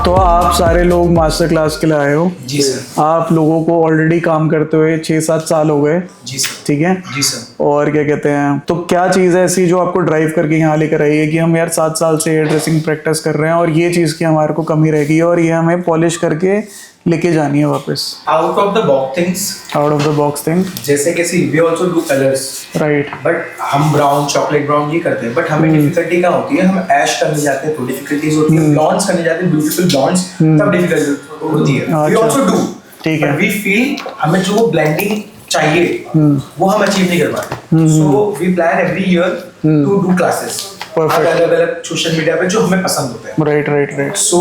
तो आप सारे लोग मास्टर क्लास के लिए आए हो। जी सर। आप लोगों को ऑलरेडी काम करते हुए 6-7 साल हो गए। जी सर। ठीक है जी सर। और क्या कहते हैं, तो क्या चीज़ है ऐसी जो आपको ड्राइव करके यहाँ लेकर आई है कि हम यार 7 साल से हेयर ड्रेसिंग प्रैक्टिस कर रहे हैं और ये चीज़ की हमारे को कमी रहेगी और ये हमें पॉलिश करके लेके जानी है वापस। Out of the box things. Out of the box thing. जैसे कि see we also do colours, right. But हम ब्राउन, चॉकलेट ब्राउन ये करते हैं, बट हमें डिफिकल्टी क्या होती है, हम ऐश करने जाते हैं तो डिफिकल्टीज होती है, ब्लॉन्ड्स करने जाते हैं ब्यूटीफुल ब्लॉन्ड्स तब डिफिकल्टी होती है। वी आल्सो डू, ठीक है। वी फील हमें जो ब्लेंडिंग चाहिए वो हम अचीव नहीं कर पाते, so we plan every year to do classes अलग अलग सोशल मीडिया पे जो हमें पसंद होते हैं। राइट। सो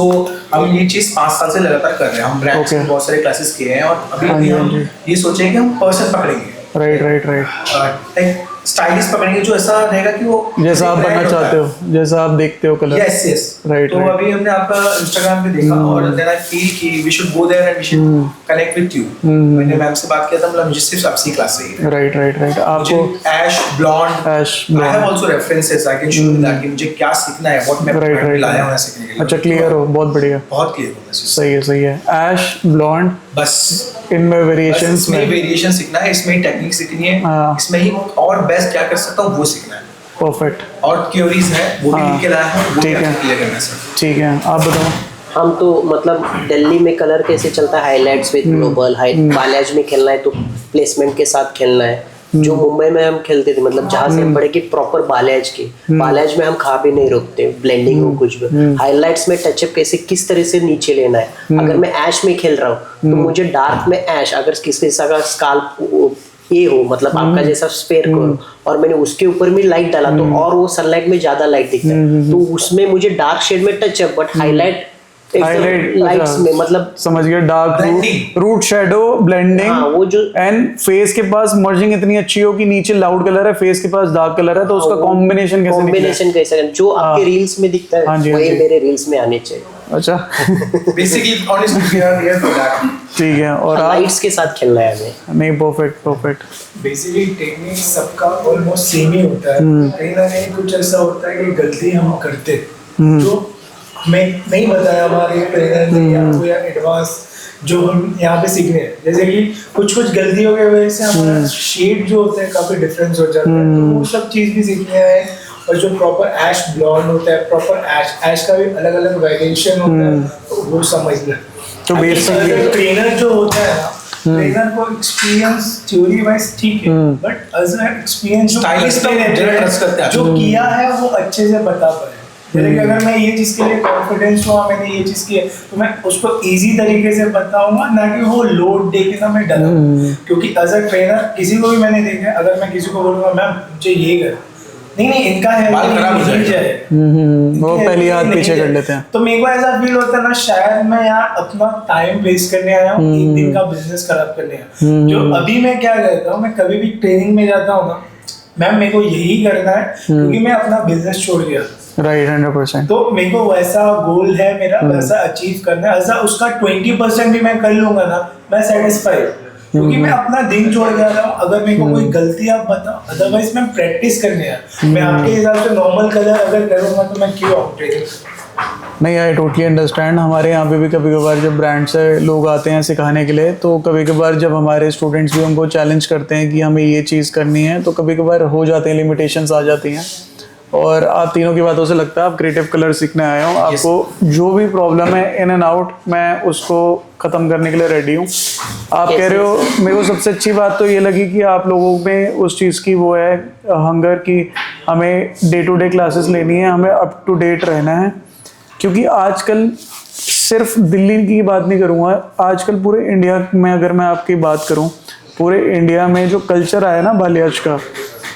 हम ये चीज 5 साल से लगातार कर रहे हैं। हम ब्रांड्स में बहुत सारे क्लासेस किए हैं और अभी हम ये सोचेंगे कि हम पर्सन पकड़ेंगे। राइट। स्टाइलिश पकड़ेंगे जो ऐसा रहेगा कि वो जैसा आप बनना चाहते हो, जैसा आप देखते हो कलर। Yes right. तो अभी हमने आपका इंस्टाग्राम पे देखा और देन आई फील कि we should go there and we should connect with you. मैंने मैम से बात किया था, मतलब मुझे सिर्फ आपसी क्लास चाहिए। राइट। आपको ash blonde, I have also references, I can show you that कि मुझे क्या सीखना है, व्हाट मैं लाया हूं सीखने के लिए। अच्छा, क्लियर हो, बहुत बढ़िया, बहुत क्लियर हो। सही है। ऐश ब्लॉन्ड बस इनमें वेरिएशंस में वेरिएशन सीखना है, इसमें टेक्निक सीखनी है, इसमें ही और बेस्ट क्या कर सकता हूँ वो सीखना है। परफेक्ट। और क्योरीज है वो भी लिख के लाया हूँ, वो क्लियर करना है सर। ठीक है, आप बताओ। हम तो मतलब दिल्ली में कलर कैसे चलता है, हाईलाइट्स विद ग्लोबल हाई, बालाज में खेलना है तो प्लेसमेंट के साथ खेलना है। जो मुंबई में हम खेलते थे, मतलब जहाँ से हम बड़े की प्रॉपर बालाज की, बालाज में हम खा भी नहीं रोकते, ब्लेंडिंग हो कुछ भी। हाईलाइट्स में टचअप कैसे किस तरह से नीचे लेना है। अगर मैं ऐश में खेल रहा हूँ तो मुझे डार्क में ऐश, अगर किसी का स्काल्प ये हो, मतलब आपका जैसा स्पेयर करो और मैंने उसके ऊपर में लाइट डाला तो और वो सनलाइट में ज्यादा लाइट दिखता है, तो उसमें मुझे डार्क शेड में टचअप, बट हाईलाइट लाइट्स में मतलब समझ गया, डार्क रूट शैडो ब्लेंडिंग। हाँ, वो जो एंड फेस के पास मर्जिंग इतनी अच्छी हो कि नीचे लाउड कलर है, फेस के पास डार्क कलर है, तो उसका कॉम्बिनेशन कैसे जो आपके रील्स में दिखता है वही मेरे रील्स में आने चाहिए। अच्छा basically honestly here for that. ठीक है। और लाइट्स के साथ खेलना है हमें। नहीं, परफेक्ट। बेसिकली टेक्निक सबका ऑलमोस्ट सेम ही होता है, कहीं ना कहीं कुछ ऐसा होता है कि गलती हम करते जो हमें नहीं बताया हमारे ट्रेनर ने या एडवांस जो हम यहाँ पे सीखने हैं। जैसे कि कुछ गलतियों की वजह से हमारा शेड जो होता है काफी डिफरेंस हो जाता है, तो वो सब चीज भी सीखने हैं। और जो प्रॉपर ऐश ब्लॉन्ड होता है, प्रॉपर ऐश का भी अलग अलग वेरिएशन होता है, तो वो समझना। तो बेसिकली ट्रेनर जो होता है ना, ट्रेनर को एक्सपीरियंस थ्योरी वाइज ठीक है, बट एज अ एक्सपीरियंस जो किया है वो अच्छे से बता पाए। जैसे कि अगर मैं ये चीज़ के लिए कॉन्फिडेंस हुआ, मैंने ये चीज़ की है, तो मैं उसको इजी तरीके से बताऊंगा, ना कि वो लोड दे के ना मैं डरा। क्योंकि एज अ ट्रेनर किसी को भी मैंने देखा, अगर मैं किसी को बोलूँगा मैम मुझे ये कर, नहीं इनका है वो पहली हाथ पीछे कर लेते हैं, तो मेरे को ऐसा फील होता है ना, शायद मैं यहाँ अपना टाइम वेस्ट करने आया हूँ, एक दिन का बिजनेस खराब करने आया। जो अभी मैं क्या करता हूँ, मैं कभी भी ट्रेनिंग में जाता हूँ ना, मैम मेरे को यही करना है क्योंकि मैं अपना बिजनेस छोड़ गया। राइट, 100%। तो मेरे को वैसा गोल है मेरा, वैसा अचीव करना है, ऐसा उसका 20% भी मैं कर लूंगा ना, मैं सेटिस्फाइड, क्योंकि मैं अपना दिन छोड़ गया था। अगर मेरे को कोई गलती आप बताओ, अदरवाइज मैं प्रैक्टिस करने आया। मैं आपके हिसाब से नॉर्मल कलर अगर करूंगा तो मैं क्यों आउट ट्रेनिंग। नहीं, आई टोटली अंडरस्टैंड। हमारे यहाँ पे भी कभी कभार जब ब्रांड से लोग आते हैं सिखाने के लिए, तो कभी कभार जब हमारे स्टूडेंट्स भी हमको चैलेंज करते हैं कि हमें ये चीज़ करनी है, तो कभी कभार हो जाते हैं, लिमिटेशंस आ जाती हैं। और आप तीनों की बातों से लगता है आप क्रिएटिव कलर सीखने आए हो। आपको जो भी प्रॉब्लम है इन एंड आउट, मैं उसको ख़त्म करने के लिए रेडी हूँ। आप कह रहे हो, मेरे को सबसे अच्छी बात तो ये लगी कि आप लोगों में उस चीज़ की वो है हंगर कि हमें डे टू डे क्लासेस लेनी है, हमें अप टू डेट रहना है। क्योंकि आजकल सिर्फ दिल्ली की बात नहीं करूँगा, आजकल पूरे इंडिया में अगर मैं आपकी बात करूँ, पूरे इंडिया में जो कल्चर आया ना बालियाज का,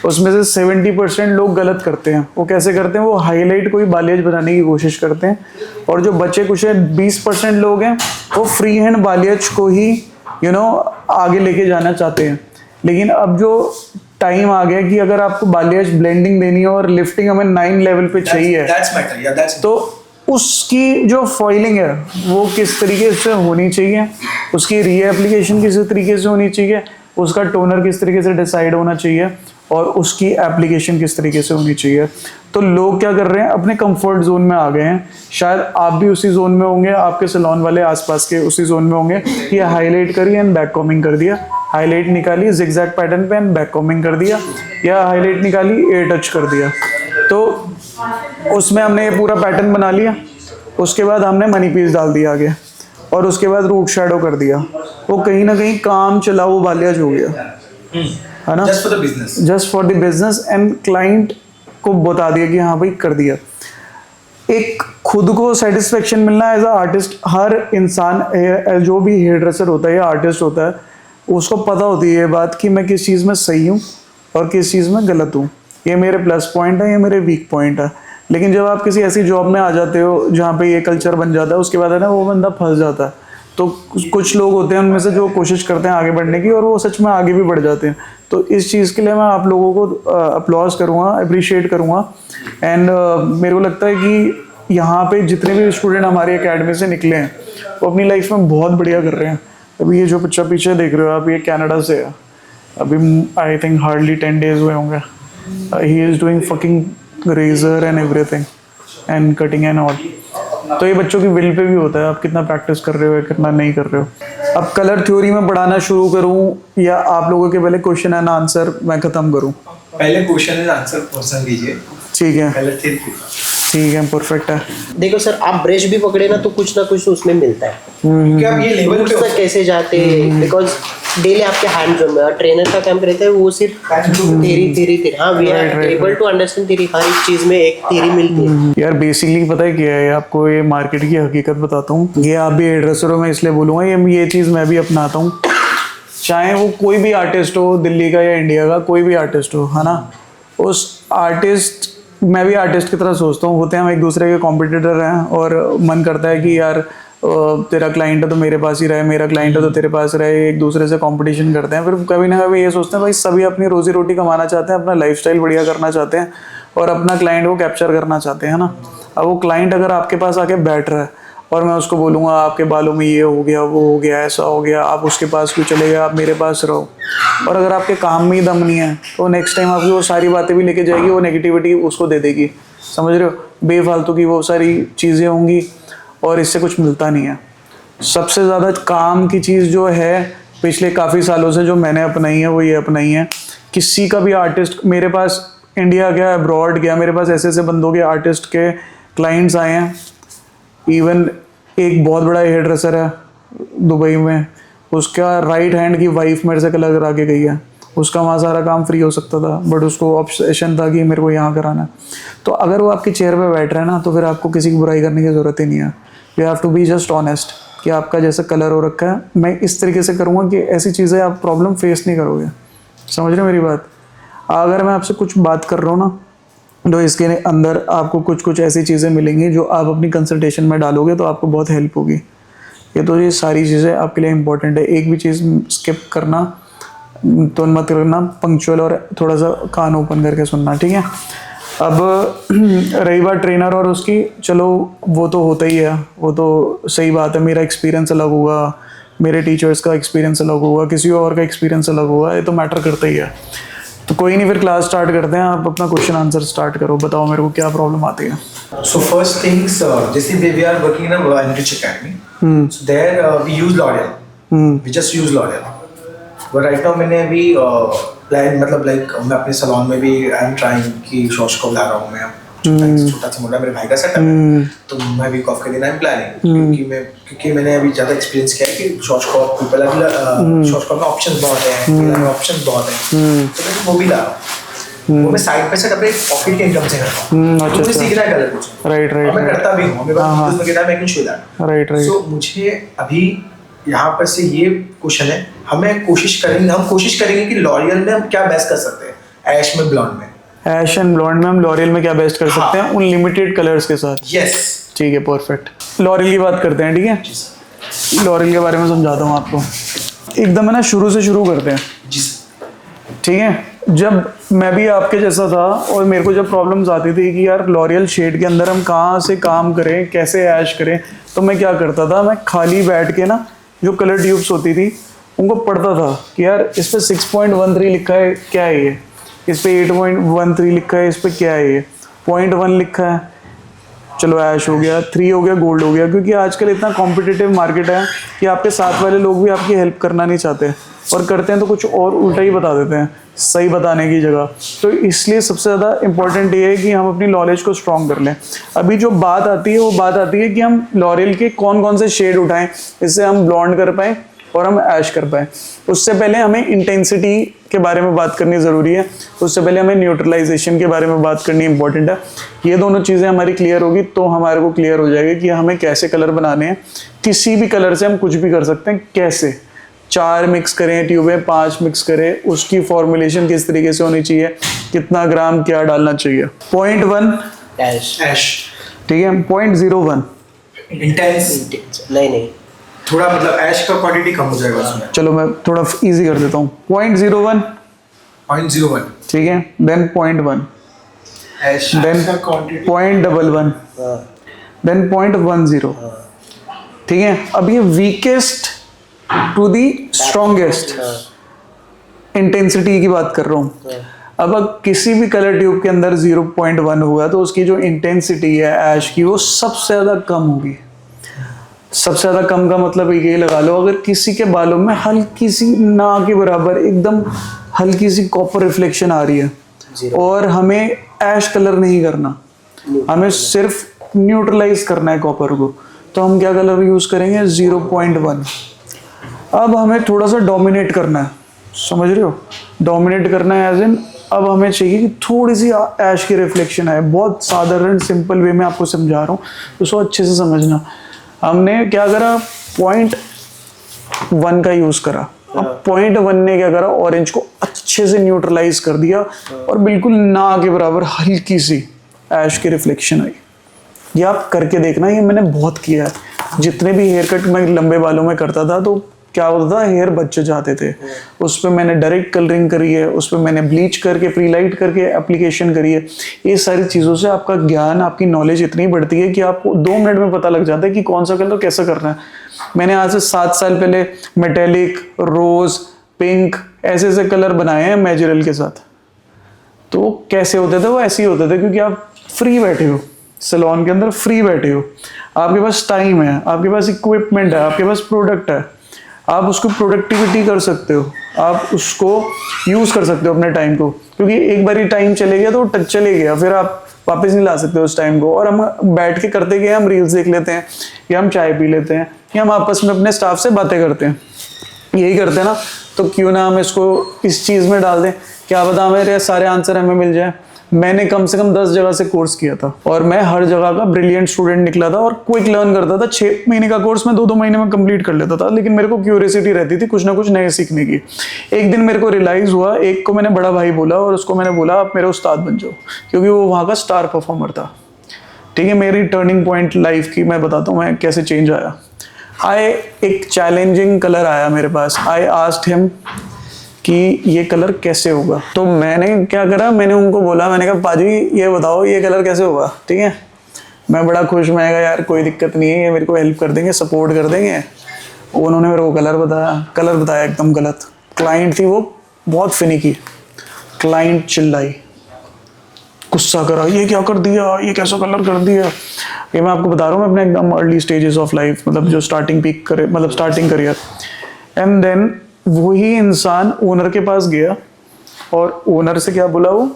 उसमें से 70% लोग गलत करते हैं। वो कैसे करते हैं, वो हाईलाइट कोई बालियाज बनाने की कोशिश करते हैं, और जो बचे कुछ 20% लोग हैं वो फ्री हैंड बालियाज को ही आगे लेके जाना चाहते हैं। लेकिन अब जो टाइम आ गया कि अगर आपको बालियाज ब्लेंडिंग देनी है और लिफ्टिंग हमें 9 लेवल पे चाहिए, तो उसकी जो फॉइलिंग है वो किस तरीके से होनी चाहिए, उसकी रीएप्लीकेशन किस तरीके से होनी चाहिए, उसका टोनर किस तरीके से डिसाइड होना चाहिए, और उसकी एप्लीकेशन किस तरीके से होनी चाहिए। तो लोग क्या कर रहे हैं, अपने कंफर्ट जोन में आ गए हैं। शायद आप भी उसी जोन में होंगे, आपके सैलून वाले आसपास के उसी जोन में होंगे कि हाईलाइट करी एंड बैक कॉमिंग कर दिया, हाईलाइट निकाली जिगजैग पैटर्न पे एंड बैक कॉमिंग कर दिया, या हाईलाइट निकाली एयर टच कर दिया। तो उसमें हमने ये पूरा पैटर्न बना लिया, उसके बाद हमने मनी पीस डाल दिया आगे, और उसके बाद रूट शैडो कर दिया। वो कहीं ना कहीं काम चला वो बालियाज हो गया, है ना, just for the business, just for the business. And client को बता दिया कि हाँ भाई कर दिया। एक खुद को सेटिस्फेक्शन मिलना एज अ आर्टिस्ट, हर इंसान जो भी हेयर ड्रेसर होता है या आर्टिस्ट होता है, उसको पता होती है ये बात कि मैं किस चीज़ में सही हूँ और किस चीज़ में गलत हूँ, ये मेरे प्लस पॉइंट है, ये मेरे वीक पॉइंट है। लेकिन जब आप किसी ऐसी जॉब में आ जाते हो जहाँ पे ये कल्चर बन जाता है, उसके बाद है ना वो बंदा फंस जाता है। तो कुछ लोग होते हैं उनमें से जो कोशिश करते हैं आगे बढ़ने की, और वो सच में आगे भी बढ़ जाते हैं। तो इस चीज़ के लिए मैं आप लोगों को अप्लॉज करूँगा, अप्रिशिएट करूँगा। एंड मेरे को लगता है कि यहाँ पे जितने भी स्टूडेंट हमारी एकेडमी से निकले हैं वो अपनी लाइफ में बहुत बढ़िया कर रहे हैं। अभी ये जो बच्चा पीछे देख रहे हो आप, ये कनाडा से है, अभी आई थिंक हार्डली 10 days हुए होंगे। He is doing fucking razor and everything and cutting and all. तो ये बच्चों की विल पे भी होता है, आप कितना प्रैक्टिस कर रहे हो या कितना नहीं कर रहे हो। अब कलर थ्योरी में पढ़ाना शुरू करूं या आप लोगों के पहले क्वेश्चन एंड आंसर मैं ख़त्म करूं? पहले क्वेश्चन एंड आंसर पर्सन लीजिए, ठीक है, पहले ठीक है, परफेक्ट है। देखो सर, आप ब्रश भी पकड़े ना तो कुछ ना कुछ उसमें मिलता है। क्योंकि आप ये लेवल पे तक कैसे जाते हैं, बिकॉज डेली आपके हैंड जोन में, और ट्रेनर का काम करता है वो सिर्फ थ्योरी। हाँ, we are able to understand theory. हर एक चीज में एक थ्योरी मिलती है। यार बेसिकली पता है क्या है, आपको ये मार्केट की हकीकत बताता हूँ। ये आप भी हेयर ड्रेसर हो, मैं इसलिए बोलूँगा, ये चीज़ मैं भी अपनाता हूँ। चाहे वो कोई भी आर्टिस्ट हो, दिल्ली का या इंडिया का, कोई भी आर्टिस्ट हो, है ना, उस आर्टिस्ट, मैं भी आर्टिस्ट की तरह सोचता हूँ, होते हैं हम एक दूसरे के कॉम्पिटिटर हैं, और मन करता है कि यार तेरा क्लाइंट है तो मेरे पास ही रहे, मेरा क्लाइंट है तो तेरे पास रहे, एक दूसरे से कंपटीशन करते हैं। फिर कभी ना कभी ये सोचते हैं भाई सभी अपनी रोजी रोटी कमाना चाहते हैं, अपना लाइफस्टाइल बढ़िया करना चाहते हैं, और अपना क्लाइंट को कैप्चर करना चाहते हैं ना। अब वो क्लाइंट अगर आपके पास आके बैठ रहा है और मैं उसको बोलूँगा आपके बालों में ये हो गया, वो हो गया, ऐसा हो गया, आप उसके पास क्यों चले गए, आप मेरे पास रहो, और अगर आपके काम में ही दम नहीं है तो नेक्स्ट टाइम आपकी वो सारी बातें भी लेके जाएगी, वो नेगेटिविटी उसको दे देगी। समझ रहे हो, बेफालतू की वो सारी चीज़ें होंगी और इससे कुछ मिलता नहीं है। सबसे ज़्यादा काम की चीज़ जो है पिछले काफ़ी सालों से जो मैंने अपनाई है वो ये अपनाई है, किसी का भी आर्टिस्ट मेरे पास इंडिया गया, अब्रॉड गया, मेरे पास ऐसे ऐसे बंदों के आर्टिस्ट के क्लाइंट्स आए हैं। इवन एक बहुत बड़ा हेयर ड्रेसर है दुबई में, उसका राइट हैंड की वाइफ मेरे से कलर करा के गई है, उसका वहाँ सारा काम फ्री हो सकता था, बट उसको ऑब्सेशन था कि मेरे को यहाँ कराना है। तो अगर वो आपकी चेयर पे बैठ रहा है ना, तो फिर आपको किसी की बुराई करने की ज़रूरत ही नहीं है। You have to be just honest कि आपका जैसा कलर हो रखा है, मैं इस तरीके से करूँगा कि ऐसी चीज़ें आप प्रॉब्लम फेस नहीं करोगे। समझ रहे हो मेरी बात? अगर मैं आपसे कुछ बात कर रहा हूँ ना, तो इसके अंदर आपको कुछ कुछ ऐसी चीज़ें मिलेंगी जो आप अपनी कंसल्टेशन में डालोगे तो आपको बहुत हेल्प होगी। ये सारी चीज़ें आपके लिए इंपॉर्टेंट है। एक भी चीज़ स्किप करना तो मत करना, पंक्चुअल और थोड़ा सा कान ओपन करके सुनना, ठीक है। अब रही बात ट्रेनर और उसकी, चलो वो तो होता ही है, वो तो सही बात है। मेरा एक्सपीरियंस अलग होगा, मेरे टीचर्स का एक्सपीरियंस अलग होगा, किसी और का एक्सपीरियंस अलग होगा, ये तो मैटर करता ही है। तो कोई नहीं, फिर क्लास स्टार्ट करते हैं। आप अपना क्वेश्चन आंसर स्टार्ट करो, बताओ मेरे को क्या प्रॉब्लम आती है। So first things, जैसे we are working in a Enrich Academy. So there we use L'Oreal. We just use L'Oreal. But right now मैंने अभी प्लान, मतलब लाइक मैं अपने सलून में भी आई एम ट्राइंग कि शॉश को ला रहा हूँ मैं। छोटा सा मोटा मेरे भाई का सेटअप है, तो मैं वीक ऑफ के दिन आई एम प्लानिंग, क्योंकि मैंने अभी ज़्यादा एक्सपीरियंस किया है कि शॉश को पीपल शॉश को में ऑप्शंस बहुत हैं, ऑप्शंस बहुत हैं, तो मैं वो भी ला रहा हूँ। वो मैं साइड पे सेट अपने पॉकेट के इनकम से करता हूँ। मुझे सीखना है कलर कुछ, राइट, मैं करता भी हूँ, मेरे पास मैं कैन शो दैट, राइट। सो मुझे अभी यहाँ पर से ये क्वेश्चन है, हम कोशिश करेंगे कि लॉरियल में हम क्या बेस्ट कर सकते हैं, ऐश में, ब्लॉन्ड में। ऐश एंड ब्लॉन्ड में हम लॉरियल में क्या बेस्ट कर सकते हैं उन लिमिटेड कलर्स के साथ? यस, ठीक है, परफेक्ट। लॉरियल की बात करते हैं, ठीक है। लॉरियल के बारे में समझाता हूँ आपको एकदम, है ना, शुरू से शुरू करते हैं, ठीक है। जब मैं भी आपके जैसा था और मेरे को जब प्रॉब्लम्स आती थी कि यार लॉरियल शेड के अंदर हम कहाँ से काम करें, कैसे ऐश करें, तो मैं क्या करता था, मैं खाली बैठ के ना जो कलर ट्यूब्स होती थी उनको पढ़ता था कि यार इस पर 6.13 लिखा है, क्या है ये, इस पे 8.13 लिखा है, इस पे क्या है ये 0.1 लिखा है, चलो ऐश हो गया, 3 हो गया, गोल्ड हो गया। क्योंकि आजकल इतना कॉम्पिटिटिव मार्केट है कि आपके साथ वाले लोग भी आपकी हेल्प करना नहीं चाहते, और करते हैं तो कुछ और उल्टा ही बता देते हैं सही बताने की जगह। तो इसलिए सबसे ज़्यादा इम्पोर्टेंट ये है कि हम अपनी नॉलेज को स्ट्रॉन्ग कर लें। अभी जो बात आती है वो बात आती है कि हम लॉरियल के कौन कौन से शेड उठाएं इससे हम ब्लॉन्ड कर पाएँ और हम ऐश कर पाएँ। उससे पहले हमें इंटेंसिटी के बारे में बात करनी ज़रूरी है, उससे पहले हमें न्यूट्रलाइजेशन के बारे में बात करनी इंपॉर्टेंट है। ये दोनों चीज़ें हमारी क्लियर होगी तो हमारे को क्लियर हो जाएगा कि हमें कैसे कलर बनाने हैं। किसी भी कलर से हम कुछ भी कर सकते हैं, कैसे 4 मिक्स करें ट्यूबें, 5 मिक्स करें, उसकी फॉर्मुलेशन किस तरीके से होनी चाहिए, कितना ग्राम क्या डालना चाहिए। 0.1 ऐश, ठीक है, 0.01 इंटेंस, नहीं थोड़ा मतलब ऐश का क्वांटिटी कम हो जाएगा उसमें। चलो मैं थोड़ा इजी कर देता हूँ, 0.01 0.01 ठीक है, देन 0.1, ऐश, देन का क्वांटिटी 0.11, देन 0.10, ठीक है। अब ये weakest to the strongest intensity की बात कर रहा हूँ। अब किसी भी कलर ट्यूब के अंदर 0.1 होगा तो उसकी जो इंटेंसिटी है ऐश की वो सबसे ज़्यादा कम होगी। सबसे ज़्यादा कम का मतलब ये लगा लो, अगर किसी के बालों में हल्की सी ना के बराबर एकदम हल्की सी कॉपर रिफ्लेक्शन आ रही है और हमें ऐश कलर नहीं करना, हमें सिर्फ न्यूट्रलाइज करना है कॉपर को, तो हम क्या कलर यूज़ करेंगे 0.1। अब हमें थोड़ा सा डोमिनेट करना है, समझ रहे हो, डोमिनेट करना है एज इन अब हमें चाहिए कि थोड़ी सी ऐश की रिफ्लेक्शन आए। बहुत साधारण सिंपल वे में आपको समझा रहा हूँ, उसको अच्छे से समझना। हमने क्या करा 0.1 का यूज़ करा, अब 0.1 ने क्या करा ऑरेंज को अच्छे से न्यूट्रलाइज कर दिया और बिल्कुल ना के बराबर हल्की सी ऐश की रिफ्लेक्शन आई। ये आप करके देखना, ये मैंने बहुत किया है। जितने भी हेयर कट मैं लंबे बालों में करता था तो क्या होता था, हेयर बच्चे जाते थे, उस पर मैंने डायरेक्ट कलरिंग करी है, उस पर मैंने ब्लीच करके प्री लाइट करके एप्लीकेशन करी है। ये सारी चीज़ों से आपका ज्ञान, आपकी नॉलेज इतनी बढ़ती है कि आपको 2 मिनट में पता लग जाता है कि कौन सा कलर कैसा करना है। मैंने आज से 7 साल पहले मेटेलिक, रोज, पिंक ऐसे ऐसे कलर बनाए हैं मैजिरल के साथ। तो वो कैसे होते थे, वो ऐसे ही होते थे क्योंकि आप फ्री बैठे हो सैलून के अंदर, फ्री बैठे हो, आपके पास टाइम है, आपके पास इक्विपमेंट है, आपके पास प्रोडक्ट है, आप उसको प्रोडक्टिविटी कर सकते हो, आप उसको यूज़ कर सकते हो अपने टाइम को। क्योंकि एक बार ही टाइम चले गया तो टच चले गया, फिर आप वापस नहीं ला सकते उस टाइम को। और हम बैठ के करते गए, हम रील्स देख लेते हैं या हम चाय पी लेते हैं या हम आपस में अपने स्टाफ से बातें करते हैं, यही करते हैं ना। तो क्यों ना हम इसको इस चीज़ में डाल दें, क्या पता मेरे सारे आंसर हमें मिल जाए। मैंने कम से कम 10 जगह से कोर्स किया था और मैं हर जगह का ब्रिलियंट स्टूडेंट निकला था और क्विक लर्न करता था। 6 महीने का कोर्स मैं 2-2 महीने में कंप्लीट कर लेता था, लेकिन मेरे को क्यूरियोसिटी रहती थी कुछ ना कुछ नए सीखने की। एक दिन मेरे को रियलाइज़ हुआ, एक को मैंने बड़ा भाई बोला और उसको मैंने बोला आप मेरे उस्ताद बन जाओ, क्योंकि वो वहाँ का स्टार परफॉर्मर था। ठीक है, मेरी टर्निंग पॉइंट लाइफ की मैं बताता हूँ मैं कैसे चेंज आया। एक चैलेंजिंग कलर आया मेरे पास, आई आस्क्ड हिम कि ये कलर कैसे होगा। तो मैंने क्या करा, मैंने उनको बोला, मैंने कहा पाजी ये बताओ ये कलर कैसे होगा। ठीक है, मैं बड़ा खुश, मैं कहा यार कोई दिक्कत नहीं है, ये मेरे को हेल्प कर देंगे, सपोर्ट कर देंगे। उन्होंने मेरे को कलर बताया एकदम गलत। क्लाइंट थी वो बहुत फिनिकी, क्लाइंट चिल्लाई, गुस्सा करा, ये क्या कर दिया, ये कैसा कलर कर दिया। ये मैं आपको बता रहा हूँ, मैं अपने एकदम अर्ली स्टेजेस ऑफ लाइफ, मतलब जो स्टार्टिंग पीक करे, मतलब स्टार्टिंग करियर। एंड देन वही इंसान ओनर के पास गया और ओनर से क्या बोला, वो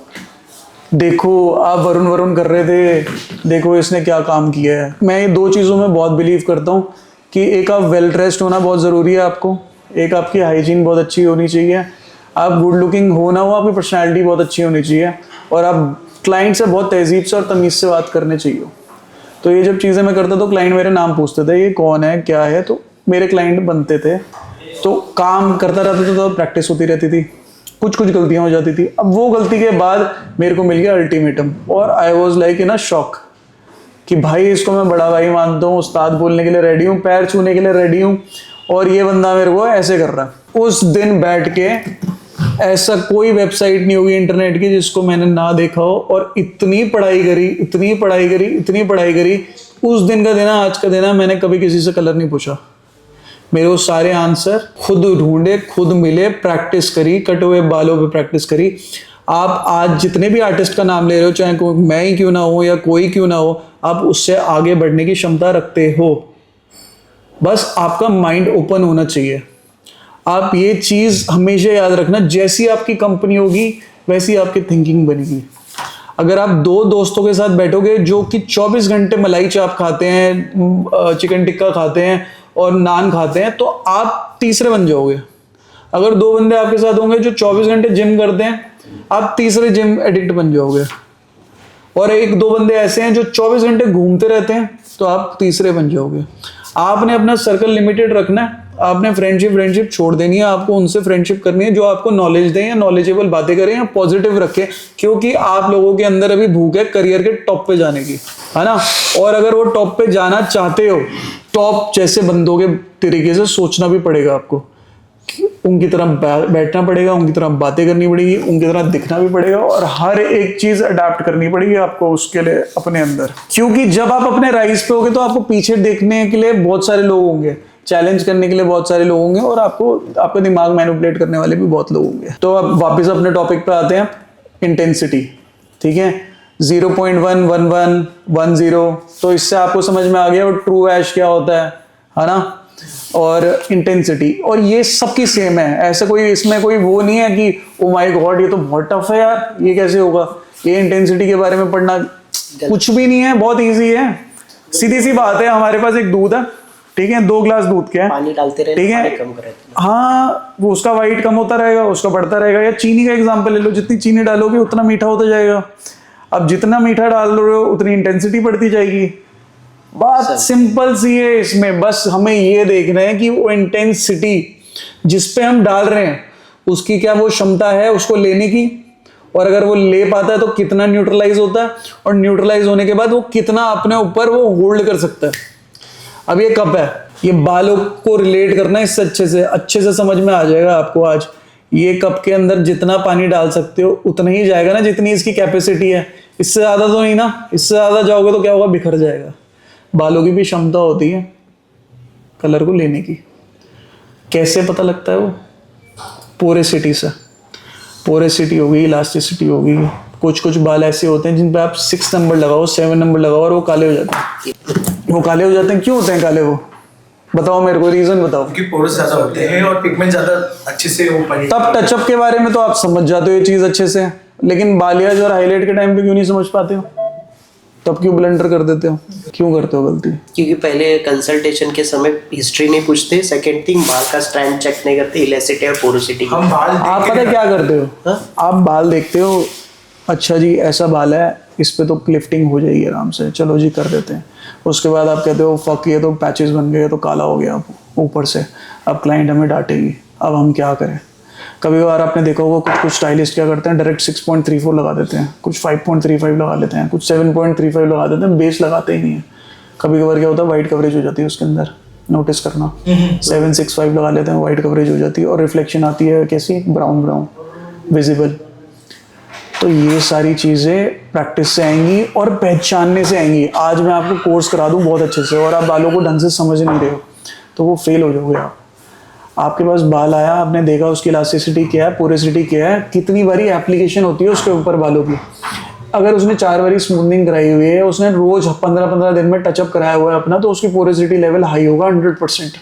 देखो आप वरुण कर रहे थे, देखो इसने क्या काम किया है। मैं ये 2 चीज़ों में बहुत बिलीव करता हूँ कि एक आप वेल ड्रेस्ड होना बहुत ज़रूरी है आपको, एक आपकी हाइजीन बहुत अच्छी होनी चाहिए, आप गुड लुकिंग हो ना हो, आपकी पर्सनैलिटी बहुत अच्छी होनी चाहिए और आप क्लाइंट से बहुत तहजीब से और तमीज़ से बात करने चाहिए। तो ये जब चीज़ें मैं करता तो क्लाइंट मेरे नाम पूछते थे, ये कौन है क्या है, तो मेरे क्लाइंट बनते थे। तो काम करता रहता था तो प्रैक्टिस होती रहती थी, कुछ गलतियां हो जाती थी। अब वो गलती के बाद मेरे को मिल गया अल्टीमेटम और I was like in a shock कि भाई इसको मैं बड़ा भाई मानता हूँ, उस्ताद बोलने के लिए रेडी हूँ, पैर छूने के लिए रेडी हूँ, और ये बंदा मेरे को ऐसे कर रहा है। उस दिन बैठ के ऐसा कोई वेबसाइट नहीं होगी इंटरनेट की जिसको मैंने ना देखा हो, और इतनी पढ़ाई करी। उस दिन का देना आज का देना, मैंने कभी किसी से कलर नहीं पूछा। मेरे को सारे आंसर खुद ढूंढे, खुद मिले, प्रैक्टिस करी, कटे हुए बालों पे प्रैक्टिस करी। आप आज जितने भी आर्टिस्ट का नाम ले रहे हो, चाहे मैं ही क्यों ना हो या कोई क्यों ना हो, आप उससे आगे बढ़ने की क्षमता रखते हो। बस आपका माइंड ओपन होना चाहिए। आप ये चीज़ हमेशा याद रखना, जैसी आपकी कंपनी होगी वैसी आपकी थिंकिंग बनेगी। अगर आप दो दोस्तों के साथ बैठोगे जो कि 24 घंटे मलाई चाप खाते हैं, चिकन टिक्का खाते हैं और नान खाते हैं, तो आप तीसरे बन जाओगे। अगर दो बंदे आपके साथ होंगे जो 24 घंटे जिम करते हैं, आप तीसरे जिम एडिक्ट बन जाओगे। और एक दो बंदे ऐसे हैं जो 24 घंटे घूमते रहते हैं, तो आप तीसरे बन जाओगे। आपने अपना सर्कल लिमिटेड रखना है। आपने फ्रेंडशिप छोड़ देनी है। आपको उनसे फ्रेंडशिप करनी है जो आपको नॉलेज दें या नॉलेजेबल बातें करें या पॉजिटिव रखें, क्योंकि आप लोगों के अंदर अभी भूख है करियर के टॉप पे जाने की, है ना। और अगर वो टॉप पे जाना चाहते हो, टॉप जैसे बंदों के तरीके से सोचना भी पड़ेगा आपको। उनकी तरह बैठना पड़ेगा, उनकी तरह बातें करनी पड़ेगी, उनकी तरह दिखना भी पड़ेगा और हर एक चीज अडेप्ट करनी पड़ेगी आपको उसके लिए अपने अंदर। क्योंकि जब आप अपने राइज पे होगे तो आपको पीछे देखने के लिए बहुत सारे लोग होंगे, चैलेंज करने के लिए बहुत सारे लोग होंगे और आपका दिमाग मैनिपुलेट करने वाले भी बहुत लोग होंगे। तो अब वापस अपने टॉपिक पे आते हैं, इंटेंसिटी। ठीक है, 0.1, 11, 10। तो इससे आपको समझ में आ गया ट्रू ऐश क्या होता है ना। और इंटेंसिटी, और ये सबकी सेम है। ऐसा कोई इसमें कोई वो नहीं है कि ओ माय गॉड ये तो बहुत टफ है यार, ये कैसे होगा। ये इंटेंसिटी के बारे में पढ़ना कुछ भी नहीं है, बहुत इजी है, सीधी सी बात है। हमारे पास एक दूध है, ठीक है, 2 ग्लास दूध के हैं, पानी डालते रहे, ठीक है, कम करे। हाँ, वो उसका वाइट कम होता रहेगा, उसका बढ़ता रहेगा। या चीनी का एग्जांपल ले लो, जितनी चीनी डालोगे उतना मीठा होता जाएगा। अब जितना मीठा डाल रहे हो उतनी इंटेंसिटी बढ़ती जाएगी। बात सिंपल सी है इसमें, बस हमें ये देखना है कि वो इंटेंसिटी जिस पे हम डाल रहे हैं उसकी क्या वो क्षमता है उसको लेने की, और अगर वो ले पाता है तो कितना न्यूट्रलाइज होता है, और न्यूट्रलाइज होने के बाद वो कितना अपने ऊपर वो होल्ड कर सकता है। अब ये कप है, ये बालों को रिलेट करना इससे अच्छे से समझ में आ जाएगा आपको आज। ये कप के अंदर जितना पानी डाल सकते हो उतना ही जाएगा ना जितनी इसकी कैपेसिटी है, इससे ज्यादा तो नहीं ना। इससे ज्यादा जाओगे तो क्या होगा, बिखर जाएगा। बालों की भी क्षमता होती है कलर को लेने की। कैसे पता लगता है वो, पोरेसिटी से। पोरेसिटी होगी, इलास्टिसिटी होगी। कुछ बाल ऐसे होते हैं जिन पे आप 6 नंबर लगाओ, 7 नंबर लगाओ और वो काले हो जाते हैं। वो काले हो जाते हैं, क्यों होते हैं काले वो, बताओ मेरे को, रीजन बताओ। क्योंकि पोर्स ज्यादा होते हैं और पिगमेंट ज्यादा अच्छे से वो पड़ी। तब टचअप के बारे में तो आप समझ जाते हो ये चीज अच्छे से, लेकिन बालियाज और हाईलाइट के टाइम पे क्यों नहीं समझ पाते हो? तब क्यों ब्लंडर कर देते हो, क्यों करते हो गलती? क्योंकि पहले कंसल्टेशन के समय हिस्ट्री नहीं पूछते, सेकंड थिंग बाल का स्ट्रैंड चेक नहीं करते, इलास्टिसिटी और पोरोसिटी। हम बाल आप पता है क्या करते हो? आप बाल देखते हो, अच्छा जी ऐसा बाल है, इस पे तो क्लिफ्टिंग हो जाएगी आराम से, चलो जी कर देते हैं। उसके बाद आप कहते हो फक ये तो पैचेस बन गए, तो काला हो गया ऊपर से, अब क्लाइंट हमें डांटेगी, अब हम क्या करें? कभी कभार आपने देखा होगा कुछ स्टाइलिस्ट क्या करते हैं, डायरेक्ट 6.34 लगा देते हैं, कुछ 5.35 लगा लेते हैं, कुछ 7.35 लगा देते हैं, बेस लगाते ही नहीं है। कभी कभार क्या होता है, वाइट कवरेज हो जाती है उसके अंदर, नोटिस करना, 765 लगा लेते हैं, वाइट कवरेज हो जाती है और रिफ्लेक्शन आती है कैसी, ब्राउन विजिबल। तो ये सारी चीज़ें प्रैक्टिस से आएंगी और पहचानने से आएंगी। आज मैं आपको कोर्स करा दूं बहुत अच्छे से और आप बालों को ढंग से समझ नहीं रहे हो तो वो फेल हो जाओगे आप। आपके पास बाल आया, आपने देखा उसकी इलास्टिसिटी क्या है, पोरेसिटी क्या है, कितनी बारी एप्लीकेशन होती है उसके ऊपर बालों की। अगर उसने 4 बारी स्मूथनिंग कराई हुई है, उसने रोज 15-15 दिन में टचअप कराया हुआ है अपना, तो उसकी पोरेसिटी लेवल हाई होगा 100%।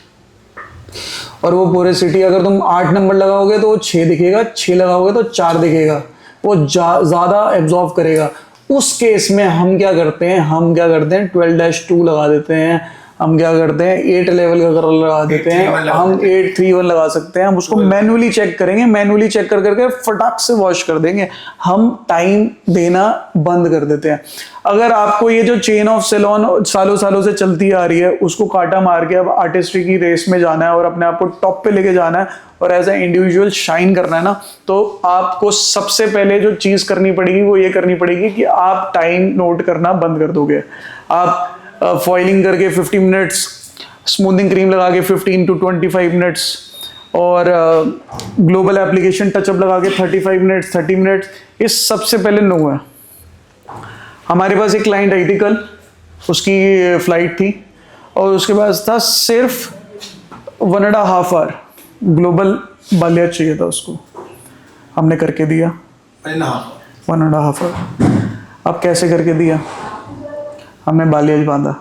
और वो पोरेसिटी अगर तुम 8 नंबर लगाओगे तो 6 दिखेगा, 6 लगाओगे तो 4 दिखेगा, वो ज़्यादा एब्जॉर्व करेगा। उस केस में हम क्या करते हैं, 12-2 लगा देते हैं, हम क्या करते हैं 8 लेवल का कलर लगा देते हैं, हम 831 लगा सकते हैं। हम उसको मैनुअली चेक करेंगे, मैनुअली चेक कर करके फटाक से वॉश कर देंगे। हम टाइम देना बंद कर देते हैं। अगर आपको ये जो चेन ऑफ सैलून सालों से चलती आ रही है उसको काटा मार के अब आर्टिस्ट्री की रेस में जाना है और अपने आप को टॉप पे लेके जाना है और एज ए इंडिविजुअल शाइन करना है ना, तो आपको सबसे पहले जो चीज़ करनी पड़ेगी वो ये करनी पड़ेगी कि आप टाइम नोट करना बंद कर दोगे। आप फॉइलिंग करके 50 मिनट्स, स्मूथिंग क्रीम लगा के 15 to 25 मिनट्स और ग्लोबल एप्लीकेशन टचअप लगा के 35 मिनट्स 30 मिनट्स, ये सबसे पहले नो है। हमारे पास एक क्लाइंट आई थी कल, उसकी फ्लाइट थी और उसके पास था सिर्फ 1.5 आवर ग्लोबल बालियाज चाहिए था उसको। हमने करके दिया, 1.5 1.5 आवर। अब कैसे करके दिया? हमने बालियाज बांधा,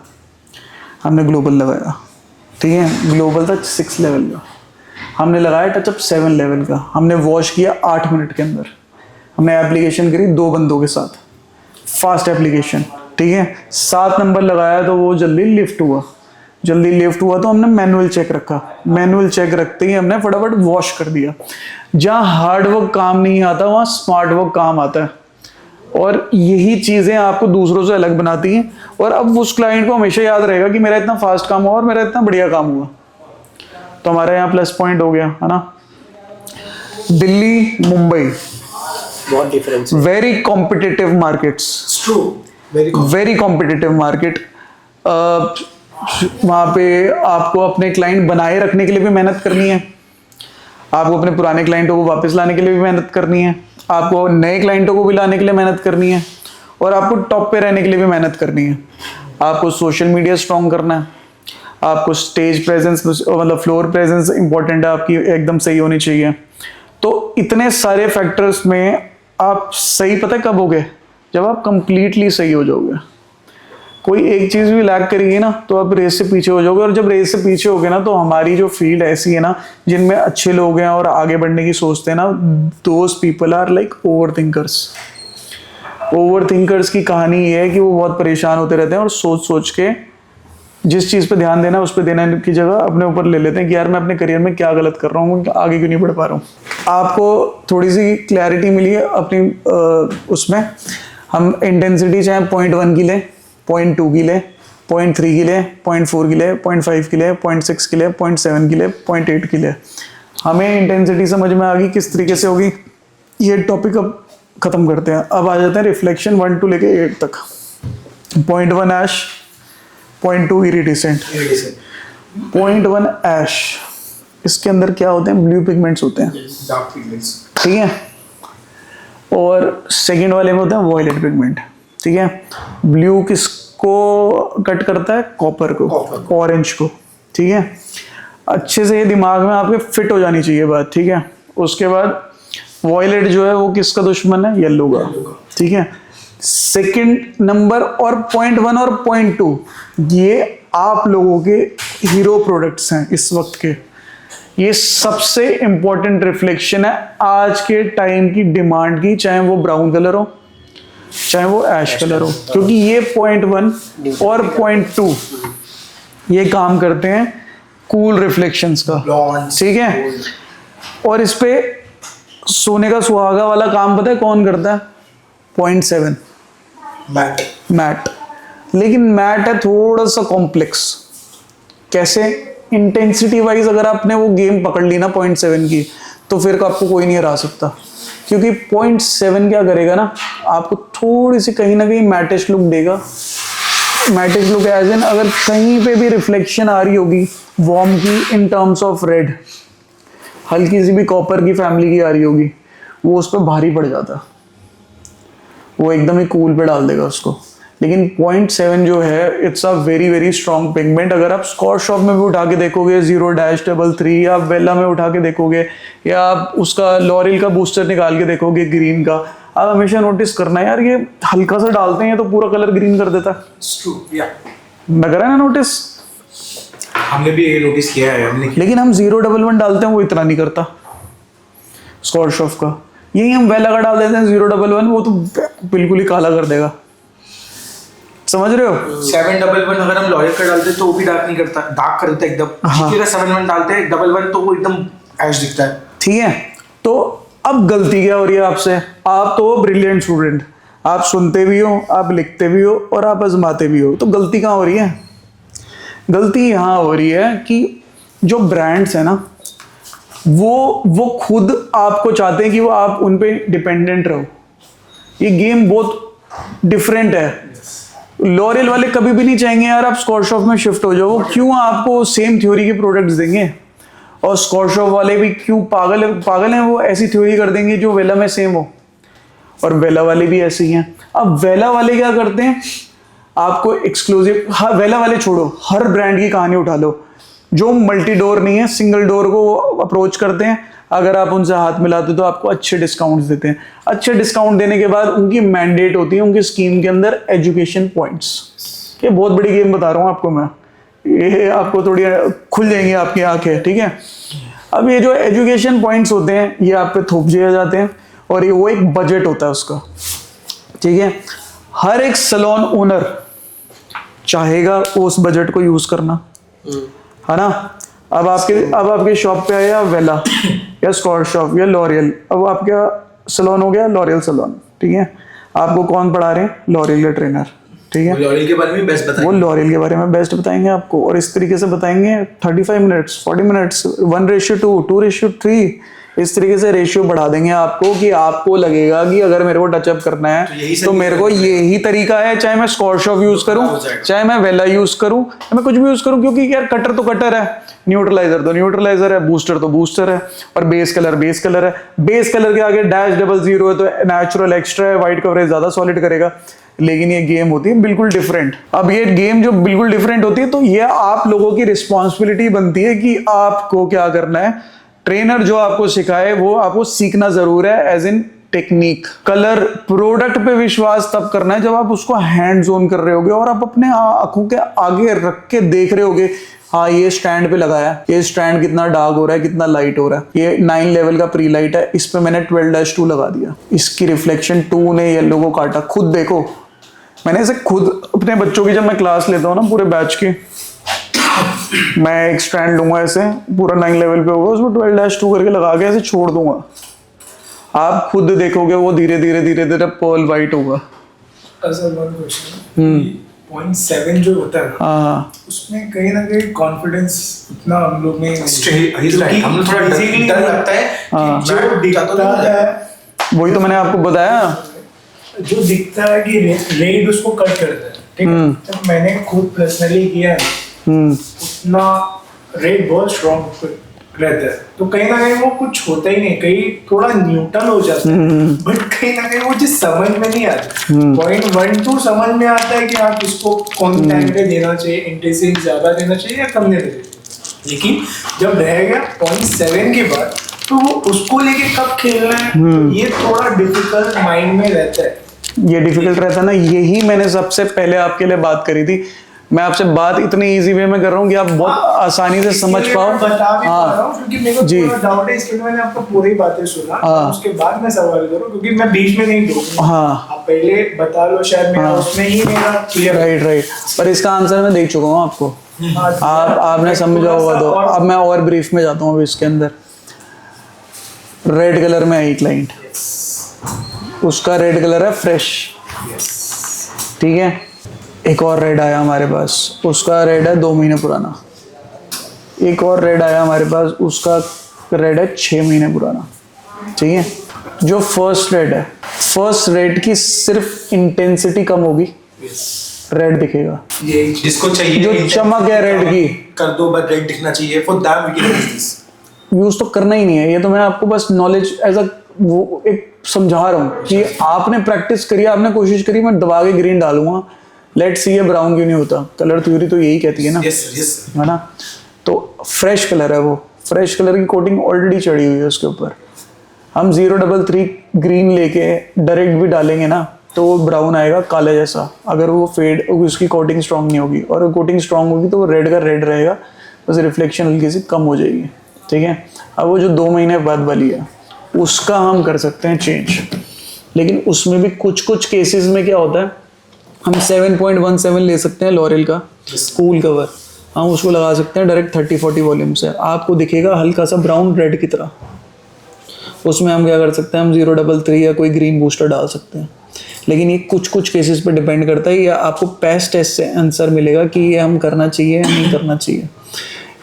हमने ग्लोबल लगाया, ठीक है, ग्लोबल था 6 लेवल का, हमने लगाया टचअप 7 लेवल का, हमने वॉश किया 8 मिनट के अंदर, हमने एप्लीकेशन करी 2 बंदों के साथ, फास्ट एप्लीकेशन, ठीक है। 7 नंबर लगाया तो वो जल्दी लिफ्ट हुआ, तो हमने मैनुअल चेक रखा, मैनुअल चेक रखते ही हमने फटाफट वॉश कर दिया। जहाँ हार्ड वर्क काम नहीं आता वहाँ स्मार्ट वर्क काम आता है, और यही चीज़ें आपको दूसरों से अलग बनाती हैं। और अब उस क्लाइंट को हमेशा याद रहेगा कि मेरा इतना फास्ट काम हुआ और मेरा इतना बढ़िया काम हुआ, तो हमारे यहाँ प्लस पॉइंट हो गया, है ना। दिल्ली, मुंबई, बहुत difference, very competitive markets, true, very competitive market. वहाँ पे आपको अपने क्लाइंट बनाए रखने के लिए भी मेहनत करनी है, आपको अपने पुराने क्लाइंटों को वापस लाने के लिए भी मेहनत करनी है, आपको नए क्लाइंटों को भी लाने के लिए मेहनत करनी है, और आपको टॉप पे रहने के लिए भी मेहनत करनी है। आपको सोशल मीडिया स्ट्रॉन्ग करना है, आपको स्टेज प्रेजेंस मतलब फ्लोर प्रेजेंस इंपॉर्टेंट है, आपकी एकदम सही होनी चाहिए। तो इतने सारे फैक्टर्स में आप सही पता कब होगे? जब आप कंप्लीटली सही हो जाओगे। कोई एक चीज़ भी लैग करेगी ना तो आप रेस से पीछे हो जाओगे, और जब रेस से पीछे होगे ना तो हमारी जो फील्ड ऐसी है ना जिनमें अच्छे लोग हैं और आगे बढ़ने की सोचते हैं ना, those people are like overthinkers की कहानी ये है कि वो बहुत परेशान होते रहते हैं और सोच सोच के जिस चीज़ पे ध्यान देना उस पर देने की जगह अपने ऊपर ले लेते हैं कि यार मैं अपने करियर में क्या गलत कर रहा हूँ, आगे क्यों नहीं बढ़ पा रहा हूँ। आपको थोड़ी सी क्लैरिटी मिली है अपनी उसमें। हम इंटेंसिटी चाहे 0.1 की ले, 0.2 की ले, 0.3 की ले, 0.4 की ले, 0.5 की ले, 0.6 की ले, 0.7 की ले, 0.8 की ले। हमें इंटेंसिटी समझ में आ गई किस तरीके से होगी। ये टॉपिक अब खत्म करते हैं। अब आ जाते हैं रिफ्लेक्शन 1 to लेके 8 तक। 0.1 ऐश, 0.2 इरिडिसेंट, 0.1 ऐश। इसके अंदर क्या होते हैं? ब्लू पिगमेंट्स होते हैं, डार्क पिगमेंट्स, ठीक है। और सेकंड वाले में होते हैं वॉयलेट पिगमेंट, ठीक है। ब्लू किसको कट करता है? कॉपर को, ऑरेंज को, ठीक है। अच्छे से ये दिमाग में आपके फिट हो जानी चाहिए बात, ठीक है। उसके बाद वॉयलेट जो है वो किसका दुश्मन है? येलो का, ठीक है। सेकंड नंबर और 0.1 और 0.2 ये आप लोगों के हीरो प्रोडक्ट्स हैं इस वक्त के। ये सबसे इंपॉर्टेंट रिफ्लेक्शन है आज के टाइम की डिमांड की, चाहे वो ब्राउन कलर हो चाहे वो ऐश कलर हो, क्योंकि ये 0.1 और 0.2 ये काम करते हैं कूल रिफ्लेक्शंस का, ठीक है। और इस पे सोने का सुहागा वाला काम पता है कौन करता है? 0.7 मैट। लेकिन मैट है थोड़ा सा कॉम्प्लेक्स। कैसे? इंटेंसिटी वाइज अगर आपने वो गेम पकड़ ली ना 0.7 की, तो फिर आपको कोई नहीं हरा सकता, क्योंकि 0.7 क्या करेगा ना, आपको थोड़ी सी कहीं ना कहीं मैटिश लुक देगा। मैटिश लुक एज एन अगर कहीं पे भी रिफ्लेक्शन आ रही होगी वॉर्म की इन टर्म्स ऑफ रेड, हल्की सी भी कॉपर की फैमिली की आ रही होगी, वो उस पर भारी पड़ जाता, वो एकदम ही कूल पे डाल देगा उसको। लेकिन 0.7 जो है it's a very very strong pigment. अगर आप स्कॉच शॉप में भी उठा के देखोगे 0-33 या वेला में उठा के देखोगे, या आप उसका लॉरियल का बूस्टर निकाल के देखोगे ग्रीन का, आप हमेशा नोटिस करना यार ये हल्का सा डालते हैं तो पूरा कलर ग्रीन कर देता है। लग रहा है ना नोटिस? हमने भी ये नोटिस किया है हमने। लेकिन हम 011 डालते हैं वो इतना नहीं करता स्कॉच शॉप का। यही हम वेला का डाल देते हैं 011, वो तो बिल्कुल ही काला कर देगा, समझ रहे हो? 711 अगर हम लॉरियल का डालते हैं तो वो भी डार्क नहीं करता, डार्क कर देता है एकदम। हाँ। 711 डालते हैं 11 तो वो एकदम ऐश दिखता है, ठीक है। तो अब गलती क्या हो रही है आपसे? आप तो ब्रिलियंट स्टूडेंट, आप सुनते भी हो, आप लिखते भी हो और आप आजमाते भी हो, तो गलती कहाँ हो रही है? गलती यहाँ हो रही है कि जो ब्रांड्स है ना वो खुद आपको चाहते हैं कि वो आप उन पे डिपेंडेंट रहो। ये गेम बहुत डिफरेंट है। लॉरियल वाले कभी भी नहीं चाहेंगे यार आप स्कॉच शॉप में शिफ्ट हो जाओ, वो क्यों आपको सेम थ्योरी के प्रोडक्ट्स देंगे? और स्कॉच शॉप वाले भी क्यों पागल हैं, वो ऐसी थ्योरी कर देंगे जो वेला में सेम हो, और वेला वाले भी ऐसे ही हैं। अब वेला वाले क्या करते हैं? आपको एक्सक्लूसिव, हाँ वेला वाले छोड़ो, हर ब्रांड की कहानी उठा लो, जो मल्टी डोर नहीं है सिंगल डोर को अप्रोच करते हैं। अगर आप उनसे हाथ मिलाते हो तो आपको अच्छे डिस्काउंट्स देते हैं। अच्छे डिस्काउंट देने के बाद उनकी मैंडेट होती है उनकी स्कीम के अंदर एजुकेशन पॉइंट्स। ये बहुत बड़ी गेम बता रहा हूँ आपको मैं, ये आपको थोड़ी खुल जाएंगी आपकी आंखें, ठीक है। अब ये जो एजुकेशन पॉइंट्स होते हैं ये आप पे थोप दिए जाते हैं और ये वो एक बजट होता है उसका, ठीक है। हर एक सैलून ओनर चाहेगा उस बजट को यूज करना, है ना। अब आपके शॉप पे आया वेला या स्कॉट शॉप या लॉरियल, अब आपका सैलून हो गया लॉरियल सैलून, ठीक है। आपको कौन पढ़ा रहे हैं? लॉरियल के ट्रेनर, ठीक है। लॉरियल के बारे में बेस्ट बताएंगे, वो लॉरियल के बारे में बेस्ट बताएंगे आपको, और इस तरीके से बताएंगे 35 मिनट्स 40 मिनट्स 1:2 2:3, इस तरीके से रेशियो बढ़ा देंगे आपको कि आपको लगेगा कि अगर मेरे को टचअप करना है तो मेरे को यही तरीका है, चाहे मैं स्कॉट शॉप यूज करूं, चाहे मैं वेला यूज करूं, मैं कुछ भी यूज करूं, क्योंकि यार कटर तो कटर है, न्यूट्रलाइजर तो न्यूट्रलाइजर है, बूस्टर तो बूस्टर है, और बेस कलर है। बेस कलर के आगे -00 है तो नेचुरल एक्स्ट्रा है, व्हाइट कवरेज ज्यादा सॉलिड करेगा। लेकिन ये गेम होती है बिल्कुल डिफरेंट। अब ये गेम जो बिल्कुल डिफरेंट होती है तो ये आप लोगों की रिस्पॉन्सिबिलिटी बनती है कि आपको क्या करना है। ट्रेनर जो आपको सिखाए वो आपको सीखना जरूर है, as in technique. Colour product पे विश्वास तब करना है जब आप उसको हैंड्स ऑन कर रहे होगे और आप अपने आंखों के आगे रख के देख रहे होगे, हाँ ये स्टैंड पे लगाया, ये स्टैंड कितना डार्क हो रहा है, कितना लाइट हो रहा है, ये 9 लेवल का प्री लाइट है, इस पे मैंने 12-2 लगा दिया, इसकी रिफ्लेक्शन 2 ने येलो को काटा। खुद देखो, मैंने इसे खुद अपने बच्चों की जब मैं क्लास लेता हूँ ना पूरे बैच की, मैं एक स्टैंड लूंगा ऐसे पूरा 9 लेवल पे होगा, उसको 12-2 करके लगा के ऐसे छोड़ दूंगा, आप खुद देखोगे वो धीरे धीरे पर्ल वाइट होगा। पॉइंट 7 जो होता है हाँ, उसमें कहीं ना कहीं कॉन्फिडेंस उतना हम लोग में हम लोग थोड़ा डर लगता है कि जो दिखता है, वही तो मैंने आपको बताया, जो दिखता है कि रेड उसको कट करता है, ठीक है। जब मैंने खुद पर्सनली किया है उतना रेड बहुत स्ट्रॉन्ग रहता है, तो कहीं ना कहीं वो कुछ होता ही नहीं, कहीं थोड़ा न्यूट्रल हो जाता है, बट कहीं ना कहीं वो चीज समझ में नहीं आती। पॉइंट 1-2 समझ में आता है कि आप इसको कौन टाइम पे देना चाहिए, इंटेंसिटी ज्यादा देना चाहिए या कम देना चाहिए, लेकिन जब रह गया पॉइंट 7 के बाद तो वो उसको लेके कब खेलना है ये थोड़ा डिफिकल्ट माइंड में रहता है। ये डिफिकल्ट रहता है ना, यही मैंने सबसे पहले आपके लिए बात करी थी। मैं आपसे बात इतनी इजी वे में कर रहा हूँ कि आप बहुत आसानी से समझ पाओ। हाँ, क्योंकि मेरे को थोड़ा डाउट है, इसके लिए मैंने आपको पूरी बातें सुना, उसके बाद मैं सवाल करूँ, क्योंकि मैं बीच में नहीं दूंगा। हाँ, आप पहले बता लो, शायद मेरा उसमें ही मेरा क्लियर। राइट, पर इसका आंसर मैं देख चुका हूँ आपको, आपने समझा होगा। तो अब मैं और ब्रीफ में जाता हूँ। इसके अंदर रेड कलर में है क्लाइंट, उसका रेड कलर है फ्रेश, ठीक है। एक और रेड आया हमारे पास, उसका रेड है 2 महीने पुराना। एक और रेड आया हमारे पास, उसका रेड है 6 महीने पुराना, ठीक है। जो फर्स्ट रेड है, फर्स्ट रेड की सिर्फ इंटेंसिटी कम होगी, रेड दिखेगा। ये जिसको चाहिए जो चमक है रेड की, कर दो, बस रेड दिखना चाहिए, for that we can use this. Use तो करना ही नहीं है, ये तो मैं आपको बस नॉलेज एज अ वो एक समझा रहा हूँ कि आपने प्रैक्टिस करी, आपने कोशिश करी, मैं दबा के ग्रीन डालूंगा, लेट्स सी ये ब्राउन क्यों नहीं होता। कलर थ्योरी तो यही कहती है ना, है ना। तो फ्रेश कलर है वो, फ्रेश कलर की कोटिंग ऑलरेडी चढ़ी हुई है उसके ऊपर। हम 033 ग्रीन लेके डायरेक्ट भी डालेंगे ना तो वो ब्राउन आएगा काले जैसा, अगर वो फेड, उसकी कोटिंग स्ट्रांग नहीं होगी, और कोटिंग स्ट्रांग होगी तो वो रेड का रेड रहेगा, बस रिफ्लेक्शन हल्की सी कम हो जाएगी, ठीक है। अब वो जो 2 महीने बाद वाली है उसका हम कर सकते हैं चेंज, लेकिन उसमें भी कुछ केसेस में क्या होता है, हम 7.17 ले सकते हैं लॉरियल का कूल कवर, हम उसको लगा सकते हैं डायरेक्ट 30-40 वॉल्यूम से, आपको दिखेगा हल्का सा ब्राउन रेड की तरह। उसमें हम क्या कर सकते हैं, हम 033 या कोई ग्रीन बूस्टर डाल सकते हैं। लेकिन ये कुछ केसेस पे डिपेंड करता है, या आपको पैच टेस्ट से आंसर मिलेगा कि ये हम करना चाहिए या नहीं करना चाहिए।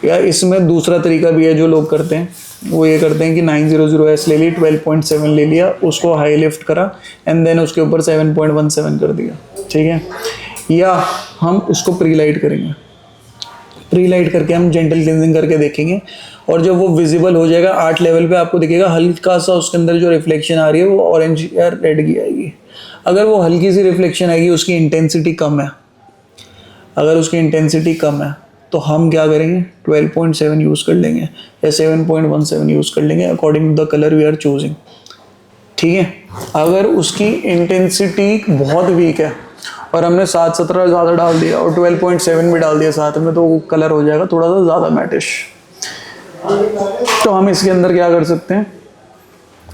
या इसमें दूसरा तरीका भी है जो लोग करते हैं, वो ये करते हैं कि 900S ले ली, 12.7 ले लिया, उसको हाई लिफ्ट करा एंड देन उसके ऊपर 7.17 कर दिया, ठीक है। या हम उसको प्री लाइट करेंगे, प्री लाइट करके हम जेंटल क्लींजिंग करके देखेंगे, और जब वो विजिबल हो जाएगा 8 लेवल पे आपको दिखेगा हल्का सा उसके अंदर जो रिफ्लेक्शन आ रही है वो ऑरेंज या रेड की आएगी। अगर वो हल्की सी रिफ्लेक्शन आएगी, उसकी इंटेंसिटी कम है, अगर उसकी इंटेंसिटी कम है तो हम क्या करेंगे 12.7 यूज़ कर लेंगे या 7.17 यूज़ कर लेंगे according to the colour we are choosing. ठीक है, अगर उसकी इंटेंसिटी बहुत वीक है और हमने 7-17 ज़्यादा डाल दिया और 12.7 भी डाल दिया साथ में, तो वो कलर हो जाएगा थोड़ा सा ज़्यादा मैटिश। तो हम इसके अंदर क्या कर सकते हैं,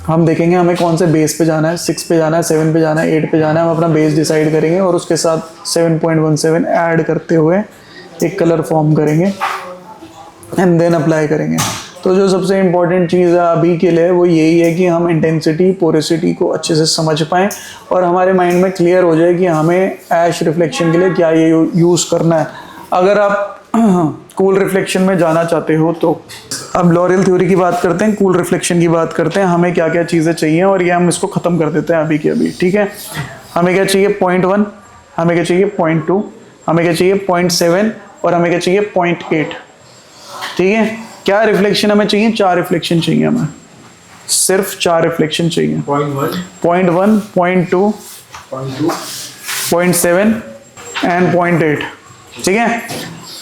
हम देखेंगे हमें कौन से बेस पे जाना है, 6 पे जाना है, 7 पे जाना है, 8 पे जाना है। हम अपना बेस डिसाइड करेंगे और उसके साथ 7.17 ऐड करते हुए एक कलर फॉर्म करेंगे एंड देन अप्लाई करेंगे। तो जो सबसे इम्पोर्टेंट चीज़ है अभी के लिए वो यही है कि हम इंटेंसिटी पोरेसिटी को अच्छे से समझ पाएँ और हमारे माइंड में क्लियर हो जाए कि हमें ऐश रिफ्लेक्शन के लिए क्या ये यूज़ करना है। अगर आप कूल रिफ्लेक्शन में जाना चाहते हो तो अब लॉरियल थ्योरी की बात करते हैं, कूल रिफ्लेक्शन की बात करते हैं, हमें क्या क्या चीज़ें चाहिए और ये हम इसको ख़त्म कर देते हैं अभी के अभी। ठीक है, हमें क्या चाहिए 0.1, हमें क्या चाहिए 0.2, हमें क्या चाहिए 0.7 और हमें क्या चाहिए 0.8। ठीक है, क्या रिफ्लेक्शन हमें चाहिए, 4 रिफ्लेक्शन चाहिए हमें, सिर्फ 4 रिफ्लेक्शन चाहिए। 0.1, 0.2, 0.7 एंड 0.8। ठीक है,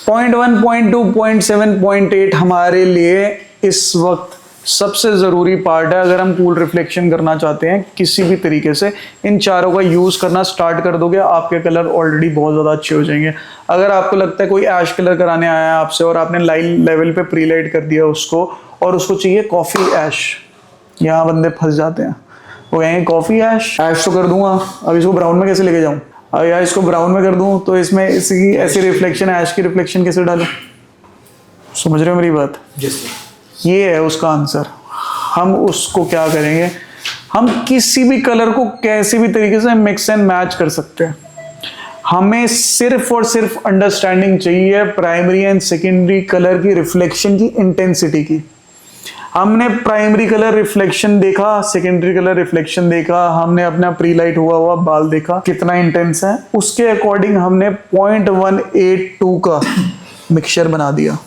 0.1, 0.2, 0.7, 0.8 हमारे लिए इस वक्त सबसे ज़रूरी पार्ट है। अगर हम कूल रिफ्लेक्शन करना चाहते हैं किसी भी तरीके से, इन चारों का यूज़ करना स्टार्ट कर दोगे, आपके कलर ऑलरेडी बहुत ज़्यादा अच्छे हो जाएंगे। अगर आपको लगता है कोई ऐश कलर कराने आया है आपसे और आपने लाइन लेवल पे प्री लाइट कर दिया उसको और उसको चाहिए कॉफ़ी ऐश, यहाँ बंदे फंस जाते हैं। वो कहेंगे कॉफ़ी ऐश, ऐश तो कर दूंगा, अब इसको ब्राउन में कैसे लेके जाऊँ, अब यार इसको ब्राउन में कर दूँ तो इसमें इसकी ऐसी रिफ्लेक्शन, ऐश की रिफ्लेक्शन कैसे डालूँ? समझ रहे हो मेरी बात? ये है उसका आंसर। हम उसको क्या करेंगे, हम किसी भी कलर को कैसे भी तरीके से मिक्स एंड मैच कर सकते हैं। हमें सिर्फ और सिर्फ अंडरस्टैंडिंग चाहिए प्राइमरी एंड सेकेंडरी कलर की रिफ्लेक्शन की इंटेंसिटी की। हमने प्राइमरी कलर रिफ्लेक्शन देखा, सेकेंडरी कलर रिफ्लेक्शन देखा, हमने अपना प्री लाइट हुआ बाल देखा कितना इंटेंस है, उसके अकॉर्डिंग हमने 0.182 का मिक्सचर बना दिया।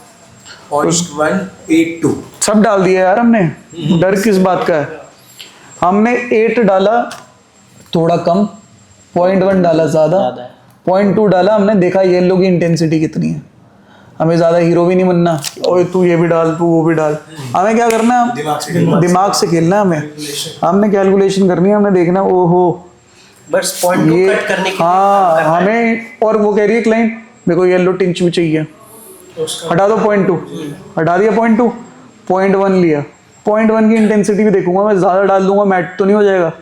0.182 सब डाल दिया यार हमने, डर किस बात का है। हमने 8 डाला थोड़ा कम, 0.1 डाला ज़्यादा, 0.2 डाला, हमने देखा येलो की इंटेंसिटी कितनी है। हमें ज़्यादा हीरो भी नहीं बनना, ओए तू ये भी डाल, तू वो भी डाल। हमें क्या करना है, दिमाग से खेलना है। हमने कैलकुलेशन करनी है, हमने देखना ओहो बस 0.2 ये, कट करने के हाँ हमें, और वो कह रही है क्लाइंट मेरे को येलो टिंच भी चाहिए, हटा दो 0.2, हटा दिया 0.2, 0.1 लिया। 0.1 की इंटेंसिटी भी देखूंगा मैं, ज़्यादा डाल दूंगा मैट तो नहीं हो जाएगा,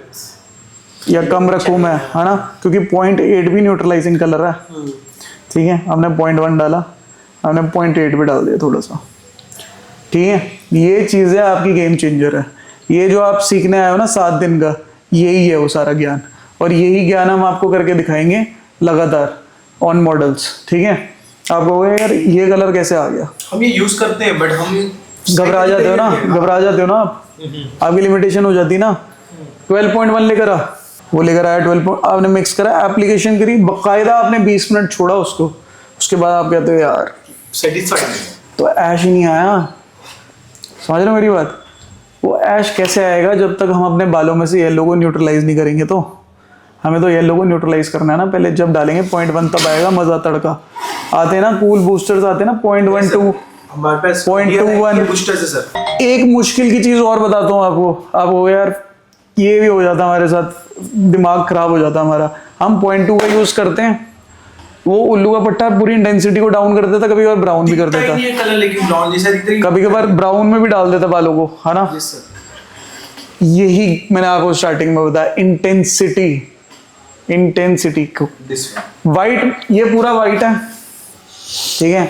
या कम रखूँ मैं, है ना, क्योंकि 0.8 भी न्यूट्रलाइजिंग कलर है। ठीक है, हमने 0.1 डाला, हमने 0.8 भी डाल दिया थोड़ा सा। ठीक है, ये चीज़ें आपकी गेम चेंजर है। ये जो आप सीखने आए हो ना 7 दिन का, यही है वो सारा ज्ञान, और यही ज्ञान हम आपको करके दिखाएंगे लगातार ऑन मॉडल्स। ठीक है, आप कहोगे यार ये कलर कैसे आ गया, हम ये यूज करते हैं बट हम घबरा जाते हो ना, घबरा जाते हो ना आप, आपकी लिमिटेशन हो जाती ना। 12.1 लेकर आ, वो लेकर आया 12, आपने मिक्स करा, एप्लीकेशन करी, बाकायदा आपने 20 मिनट छोड़ा उसको, उसके बाद आप कहते हो यार सेटिस्फाइड तो ऐश ही नहीं आया। समझ रहे हो मेरी बात? वो ऐश कैसे आएगा जब तक हम अपने बालों में से येलो को न्यूट्रलाइज नहीं करेंगे। तो हमें तो येलो को न्यूट्रलाइज करना है ना पहले, जब डालेंगे 0.1 तब आएगा मजा तड़का। आते हैं ना कूल बूस्टर्स, आते हैं ना 0.12, हमारे पास 0.21 बूस्टर्स है सर। एक मुश्किल की चीज़ और बताता हूँ आपको, आप हो यार ये भी हो जाता हमारे साथ, दिमाग खराब हो जाता हमारा। हम 0.2 का यूज़ करते हैं, वो उल्लू का पट्टा पूरी इंटेंसिटी को डाउन कर देता, कभी कभार ब्राउन भी कर देता, कलर लेकिन ब्राउन जैसा दिखता है, कभी कभार ब्राउन में भी डाल देता बालों को, है ना। Yes sir. यही मैंने आपको स्टार्टिंग में बताया, इंटेंसिटी को। वाइट, ये पूरा वाइट है, ठीक है।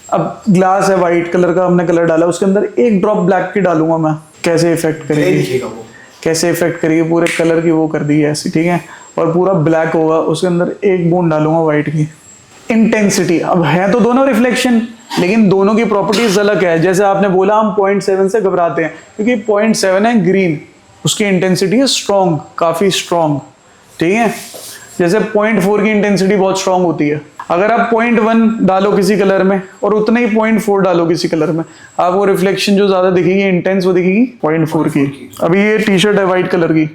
अब ग्लास है वाइट कलर का, हमने कलर डाला, उसके अंदर एक ड्रॉप ब्लैक की डालूंगा मैं, कैसे इफेक्ट करेगी, कैसे इफेक्ट करेगी, पूरे कलर की वो कर दी है ऐसी, ठीक है। और पूरा ब्लैक होगा, उसके अंदर एक बूंद डालूंगा वाइट की। इंटेंसिटी, अब है तो दोनों रिफ्लेक्शन, लेकिन दोनों की प्रॉपर्टीज अलग है। जैसे आपने बोला हम 0.7 से घबराते हैं, क्योंकि 0.7 है ग्रीन, उसकी इंटेंसिटी है स्ट्रॉन्ग, काफ़ी स्ट्रॉन्ग, ठीक है। जैसे 0.4 की इंटेंसिटी बहुत स्ट्रॉन्ग होती है। अगर आप 0.1 डालो किसी कलर में और उतना ही 0.4 डालो किसी कलर में, आपको रिफ्लेक्शन जो ज़्यादा दिखेगी इंटेंस, वो दिखेगी 0.4 की। अभी ये टी शर्ट है वाइट कलर की,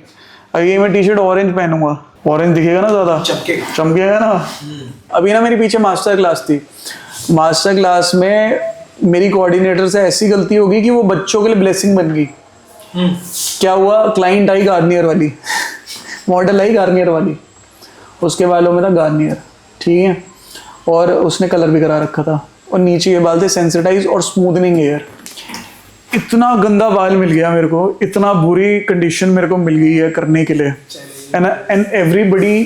अभी ये मैं टी शर्ट ऑरेंज पहनूंगा, ऑरेंज दिखेगा ना ज़्यादा, चमकेगा ना। अभी ना मेरी पीछे मास्टर क्लास थी, मास्टर क्लास में मेरी कोऑर्डिनेटर से ऐसी गलती होगी कि वो बच्चों के लिए ब्लेसिंग बन गई। क्या हुआ, क्लाइंट आई गार्नियर वाली मॉडल आई गार्नियर वाली, उसके बालों में था गार्नियर, ठीक है, और उसने कलर भी करा रखा था, और नीचे ये बाल थे सेंसिटाइज और स्मूथनिंग हेयर। इतना गंदा बाल मिल गया मेरे को, इतना बुरी कंडीशन मेरे को मिल गई है करने के लिए। And everybody,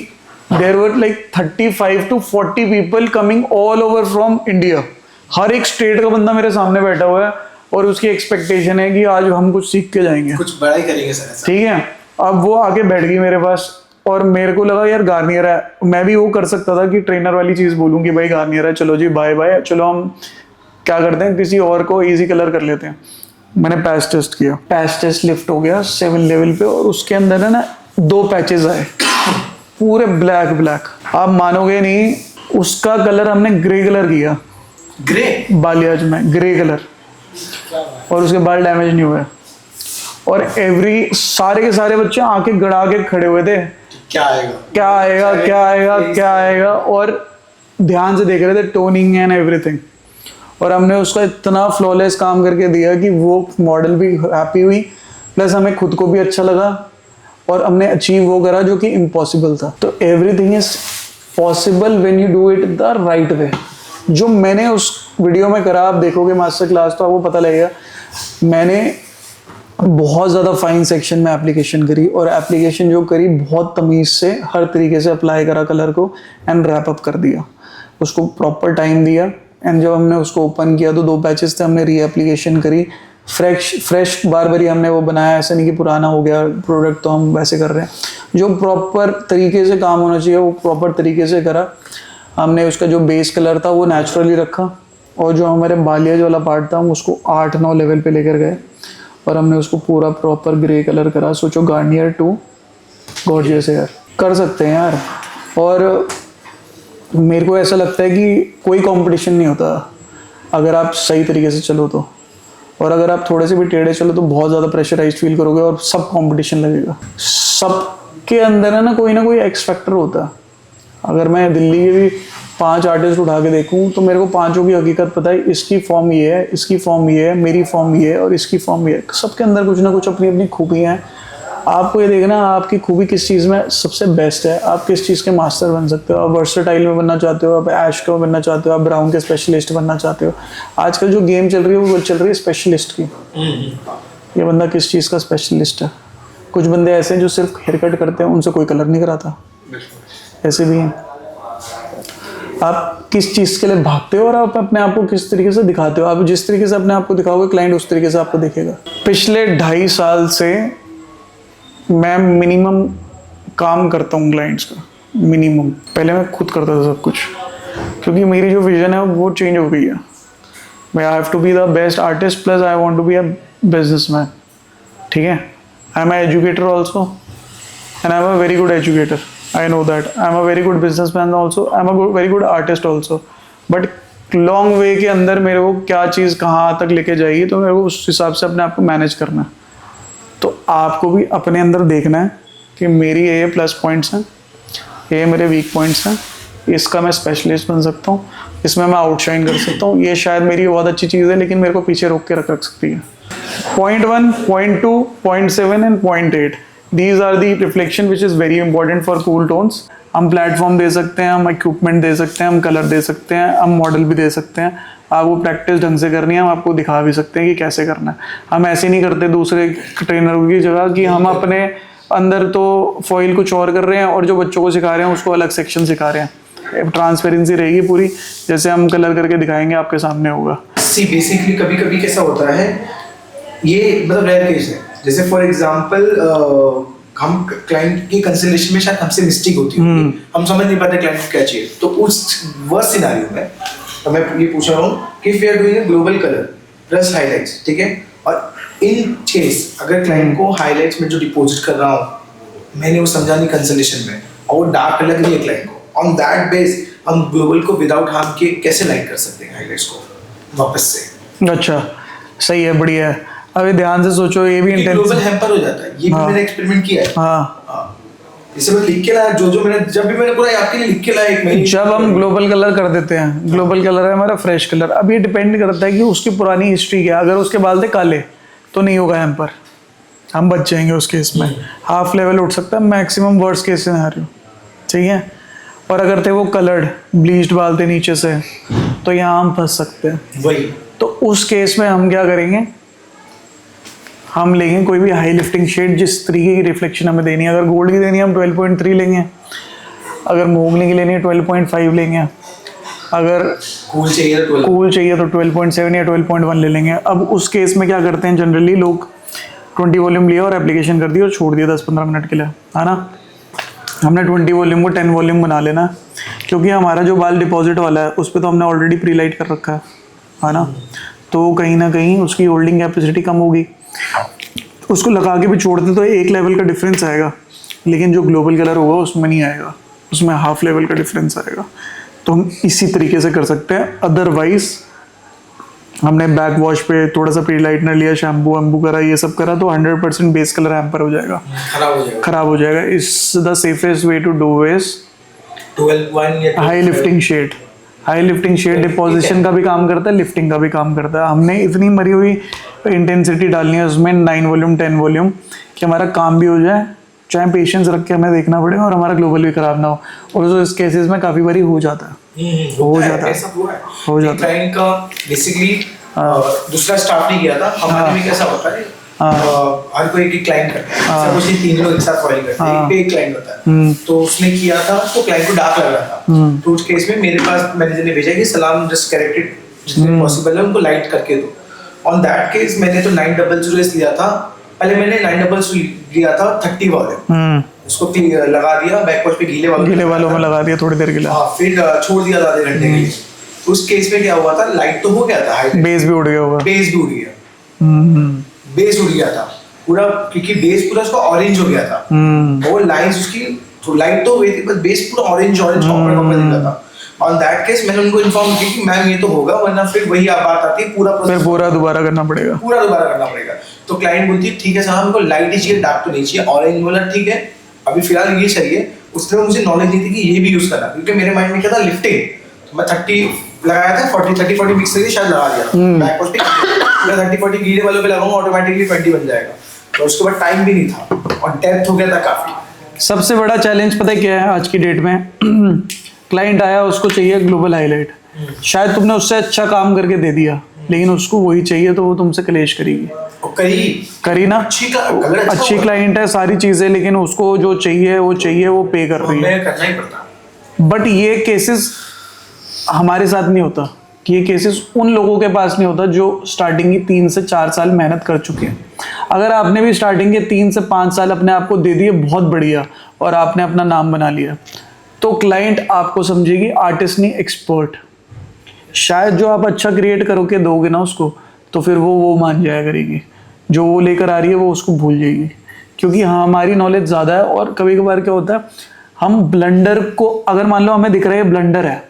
there were like 35 to 40 people coming all over from India. हर एक स्टेट का बंदा मेरे सामने बैठा हुआ है और उसकी एक्सपेक्टेशन है कि आज हम कुछ सीख के जाएंगे, कुछ बड़ा ही करेंगे सर ऐसा। ठीक है। अब वो आके बैठ गई मेरे पास और मेरे को लगा यार गार्नियर है, मैं भी वो कर सकता था कि ट्रेनर वाली चीज़ बोलूँ कि भाई गार्नियर है, चलो जी बाय बाय, चलो हम क्या करते हैं किसी और को इजी कलर कर लेते हैं। मैंने पैच टेस्ट किया, पैच टेस्ट लिफ्ट हो गया 7 लेवल पे, और उसके अंदर है ना 2 पैचेस आए पूरे ब्लैक ब्लैक। आप मानोगे नहीं, उसका कलर हमने ग्रे कलर किया, ग्रे बालियाज में ग्रे कलर, और उसके बाल डैमेज नहीं हुए। और सारे के सारे बच्चे आंखें गड़ा के खड़े हुए थे, क्या आएगा क्या आएगा क्या आएगा क्या आएगा, और ध्यान से देख रहे थे टोनिंग एंड एवरीथिंग। और हमने उसका इतना फ्लॉलेस काम करके दिया कि वो मॉडल भी हैप्पी हुई, प्लस हमें खुद को भी अच्छा लगा, और हमने अचीव वो करा जो कि इम्पॉसिबल था। तो everything is possible when you do it the right way. जो मैंने उस वीडियो में करा, आप देखोगे मास्टर क्लास तो आपको पता लगेगा, मैंने बहुत ज़्यादा फाइन सेक्शन में एप्लीकेशन करी, और एप्लीकेशन जो करी बहुत तमीज़ से हर तरीके से अप्लाई करा कलर को, एंड रैप अप कर दिया, उसको प्रॉपर टाइम दिया। एंड जब हमने उसको ओपन किया तो 2 पैचेस थे, हमने री एप्लीकेशन करी, फ्रेश बार बार ही हमने वो बनाया, ऐसा नहीं कि पुराना हो गया प्रोडक्ट तो हम वैसे कर रहे हैं। जो प्रॉपर तरीके से काम होना चाहिए वो प्रॉपर तरीके से करा हमने। उसका जो बेस कलर था वो नेचुरली रखा, और जो हमारे बालियाज वाला पार्ट था हम उसको 8-9 लेवल पे लेकर गए, और हमने उसको पूरा प्रॉपर ग्रे कलर करा। सोचो गार्नियर टू गॉर्जियस हेयर कर सकते हैं यार। और मेरे को ऐसा लगता है कि कोई कंपटीशन नहीं होता अगर आप सही तरीके से चलो तो, और अगर आप थोड़े से भी टेढ़े चलो तो बहुत ज़्यादा प्रेशराइज फील करोगे और सब कंपटीशन लगेगा। सबके अंदर है ना कोई एक्स फैक्टर होता है। अगर मैं दिल्ली के भी 5 आर्टिस्ट उठा के देखूं तो मेरे को 5 की हकीकत पता है, इसकी फॉर्म ये है, इसकी फॉर्म ये है, मेरी फॉर्म ये है, और इसकी फॉर्म ये है। सबके अंदर कुछ ना कुछ अपनी अपनी खूबियाँ हैं। आपको ये देखना आपकी खूबी किस चीज़ में सबसे बेस्ट है, आप किस चीज़ के मास्टर बन सकते हो। आप वर्सेटाइल में बनना चाहते हो, आप ऐश का बनना चाहते हो, आप ब्राउन के स्पेशलिस्ट बनना चाहते हो। आजकल जो गेम चल रही है वो चल रही है स्पेशलिस्ट की। ये बंदा किस चीज़ का स्पेशलिस्ट है। कुछ बंदे ऐसे हैं जो सिर्फ हेयर कट करते हैं, उनसे कोई कलर नहीं कराता, ऐसे भी हैं। आप किस चीज़ के लिए भागते हो और आप अपने आप को किस तरीके से दिखाते हो। आप जिस तरीके से अपने आप को दिखाओगे क्लाइंट उस तरीके से आपको देखेगा। पिछले 2.5 साल से मैं मिनिमम काम करता हूँ क्लाइंट्स का, मिनिमम। पहले मैं खुद करता था सब कुछ, क्योंकि मेरी जो विजन है वो चेंज हो गई है। मैं I have to be the best artist plus I want to be a businessman, ठीक है। I am educator also and I am a very good educator, I know that. I am a very good businessman also. I am a very good artist also. But long way के अंदर मेरे को क्या चीज़ कहाँ तक लेके जाएगी, तो मेरे को उस हिसाब से अपने आप को मैनेज करना है। तो आपको भी अपने अंदर देखना है कि मेरी ये प्लस पॉइंट्स हैं, ये मेरे वीक पॉइंट्स हैं, इसका मैं स्पेशलिस्ट बन सकता हूँ, इसमें मैं आउटशाइन कर सकता हूँ। ये शायद मेरी बहुत अच्छी चीज़ है लेकिन मेरे को पीछे रोक के रख सकती है। Point 1, Point 2, Point 7 and Point 8. These are the reflection which is very important for cool tones. हम प्लेटफॉर्म दे सकते हैं, हम इक्विपमेंट दे सकते हैं, हम कलर दे सकते हैं, हम मॉडल भी दे सकते हैं। आपको प्रैक्टिस ढंग से करनी है, हम आपको दिखा भी सकते हैं कि कैसे करना है। हम ऐसे नहीं करते दूसरे ट्रेनरों की जगह कि हम अपने अंदर तो फॉइल कुछ और कर रहे हैं और जो बच्चों को सिखा रहे हैं उसको अलग सेक्शन सिखा रहे हैं। ट्रांसपेरेंसी रहेगी पूरी, जैसे हम कलर करके दिखाएंगे आपके सामने होगा। सी बेसिकली कभी कभी कैसा होता है, ये मतलब रेयर केस है। जैसे फॉर एग्जांपल हम क्लाइंट की कंसल्टेशन में शायद हमसे मिस्टेक होती है, हम समझ नहीं पाते क्लाइंट को क्या चाहिए। तो उस वर्स्ट सिनेरियो में तो मैं ये पूछ रहा हूँ कि if you are doing a global colour plus highlights, ठीक है, और इन केस अगर क्लाइंट को हाइलाइट्स में जो डिपॉजिट कर रहा हूँ मैंने वो समझा नहीं कंसल्टेशन में, और वो डार्क लग रही है क्लाइंट को, ऑन दैट बेस हम ग्लोबल को विदाउट हार्म के कैसे लाइक कर सकते हैं हाइलाइट्स को वापस से। अच्छा, सही है, बढ़िया है। अभी ध्यान से सोचो, ये भी ग्लोबल हैम्पर हो जाता है, ये भी मैंने एक्सपेरिमेंट किया है। हाँ, जैसे मैं लिख के लाया जो मैंने जब भी मैंने पूरा आपके लिए लिख के लाया एक महीने, जब हम ग्लोबल कलर कर देते हैं, ग्लोबल कलर है हमारा फ्रेश कलर। अब ये डिपेंड करता है कि उसकी पुरानी हिस्ट्री क्या है। अगर उसके बाल थे काले तो नहीं होगा हैम्पर, हम बच जाएंगे उस केस में। हाफ लेवल उठ सकता है मैक्सिमम, वर्स्ट केस सिनेरियो, ठीक है। और अगर थे वो कलर्ड ब्लीच्ड बाल थे नीचे से, तो यहाँ हम फंस सकते हैं। वही तो उस केस में हम क्या करेंगे, हम लेंगे कोई भी हाई लिफ्टिंग शेड जिस तरीके की रिफ्लेक्शन हमें देनी है। अगर गोल्ड की देनी है हम 12.3 लेंगे, अगर मोगली की लेनी है 12.5 लेंगे, अगर कूल चाहिए तो कूल चाहिए तो 12.7 या 12.1 ले लेंगे। अब उस केस में क्या करते हैं जनरली लोग, 20 वॉल्यूम लिया और एप्लीकेशन कर दी और छोड़ दिया 10-15 मिनट के लिए, है ना। हमने 20 वॉल्यूम को 10 वॉल्यूम बना लेना, क्योंकि हमारा जो बाल डिपॉजिट वाला है उस पर तो हमने ऑलरेडी प्री लाइट कर रखा है ना। तो कहीं ना कहीं उसकी होल्डिंग कैपेसिटी कम होगी। उसको लगा के भी छोड़ते तो एक लेवल का डिफरेंस आएगा, लेकिन जो ग्लोबल कलर होगा उसमें नहीं आएगा, उसमें हाफ लेवल का डिफरेंस आएगा। तो हम इसी तरीके से कर सकते हैं। अदरवाइज हमने बैक वॉश पे थोड़ा सा प्री लाइटनर लिया, शैम्पू वैम्पू करा, ये सब करा, तो 100% बेस कलर हैम्पर हो जाएगा, खराब हो जाएगा। It's the safest way to do is 12.1 या high lifting shade. High lifting shade deposition का भी काम करता है, लिफ्टिंग का भी काम करता है। हमने इतनी मरी हुई इंटेंसिटी डालनी है उसमें 9 वॉल्यूम 10 वॉल्यूम कि हमारा काम भी हो जाए, चाहे पेशेंस रख के हमें देखना पड़े और हमारा ग्लोबल भी खराब ना हो। और तो इस केसेस में काफ़ी बारी हो जाता है, हो जाता है, हो जाता है। क्लाइंट का बेसिकली दूसरा स्टाफ नहीं किया था हमारे में। कैसा होता है हर कोई एक क्लाइंट करता है, सब उसने 3 लोग एक साथ फाइल करते हैं, एक पे एक क्लाइंट होता है। तो उसने किया था तो क्लाइंट को डार्क लग रहा था, तो उस केस में मेरे पास मैनेजर ने भेजा कि सलाम जस्ट करेक्टेड जितने पॉसिबल है उनको लाइट करके दो। ऑन दैट केस मैंने तो 900 लिया था। पहले मैंने 900 लिया था 30 वाले, उसको लगा दिया बैक वॉश पे गीले वालों में लगा दिया थोड़ी देर के लिए, फिर छोड़ दिया था आधे घंटे के लिए। उस केस में क्या हुआ था, लाइट तो हो गया था, बेस भी उड़ गया होगा, बेस भी उड़ गया था पूरा, क्योंकि बेस पूरा उसका ऑरेंज हो गया था। वो लाइंस उसकी लाइट तो हुई थी बस बेस पूरा ऑरेंज कॉपर दिख रहा था। ऑन दैट केस मैंने उनको इन्फॉर्म किया कि मैम ये तो होगा, वरना फिर वही बात आती है पूरा दोबारा करना पड़ेगा। तो क्लाइंट बोलती है ठीक है साहब हमको लाइट ही चाहिए, डार्क तो नहीं चाहिए। ऑरेंज बोला ठीक है अभी फिलहाल ये चाहिए। उसने मुझे नॉलेज नहीं थी कि ये भी यूज करना, क्योंकि मेरे माइंड में क्या था लिफ्टिंग, तो मैं 30 लगाया था, 40 मिक्स करके शायद लगा दिया बैक वॉश पे। मैं 30-40 गीले वालों पे लगाऊंगा ऑटोमेटिकली 20 बन जाएगा। तो उसके बाद टाइम भी नहीं था और डेप्थ हो गया था काफी। सबसे बड़ा चैलेंज पता है क्या है आज की डेट में? क्लाइंट आया उसको चाहिए ग्लोबल हाईलाइट, शायद तुमने उससे अच्छा काम करके दे दिया, लेकिन उसको वही चाहिए तो वो तुमसे कलेश करेगी। करी ना, अच्छी क्लाइंट है सारी चीजें, लेकिन उसको जो चाहिए वो पे कर रही है। करना ही पड़ता। बट ये केसेस हमारे साथ नहीं होता, कि ये केसेस उन लोगों के पास नहीं होता जो स्टार्टिंग की 3 से 4 साल मेहनत कर चुके हैं। अगर आपने भी स्टार्टिंग के 3 से 5 साल अपने आप को दे दिए बहुत बढ़िया, और आपने अपना नाम बना लिया, तो क्लाइंट आपको समझेगी आर्टिस्ट नहीं एक्सपर्ट। शायद जो आप अच्छा क्रिएट करोगे दोगे ना उसको, तो फिर वो मान जाया करेगी, जो वो लेकर आ रही है वो उसको भूल जाएगी, क्योंकि हाँ हमारी नॉलेज ज़्यादा है। और कभी कभार क्या होता है, हम ब्लंडर को, अगर मान लो हमें दिख रहा है ब्लंडर है,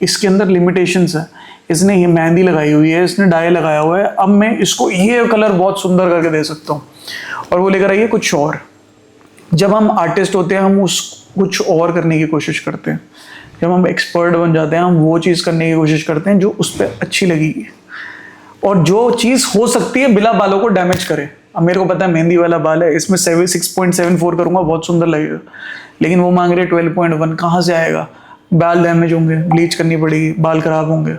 इसके अंदर लिमिटेशंस है, इसने ये मेहंदी लगाई हुई है, इसने डाई लगाया हुआ है, अब मैं इसको ये कलर बहुत सुंदर करके दे सकता हूँ, और वो लेकर आइए कुछ और। जब हम आर्टिस्ट होते हैं हम उस कुछ और करने की कोशिश करते हैं। जब हम एक्सपर्ट बन जाते हैं हम वो चीज़ करने की कोशिश करते हैं जो उस पर अच्छी लगेगी, और जो चीज़ हो सकती है बिना बालों को डैमेज करे। अब मेरे को पता है मेहंदी वाला बाल है, इसमें 6.74 करूँगा बहुत सुंदर लगेगा, लेकिन वो मांग रहे 12.1, कहाँ से आएगा? बाल डैमेज होंगे, ब्लीच करनी पड़ेगी, बाल खराब होंगे।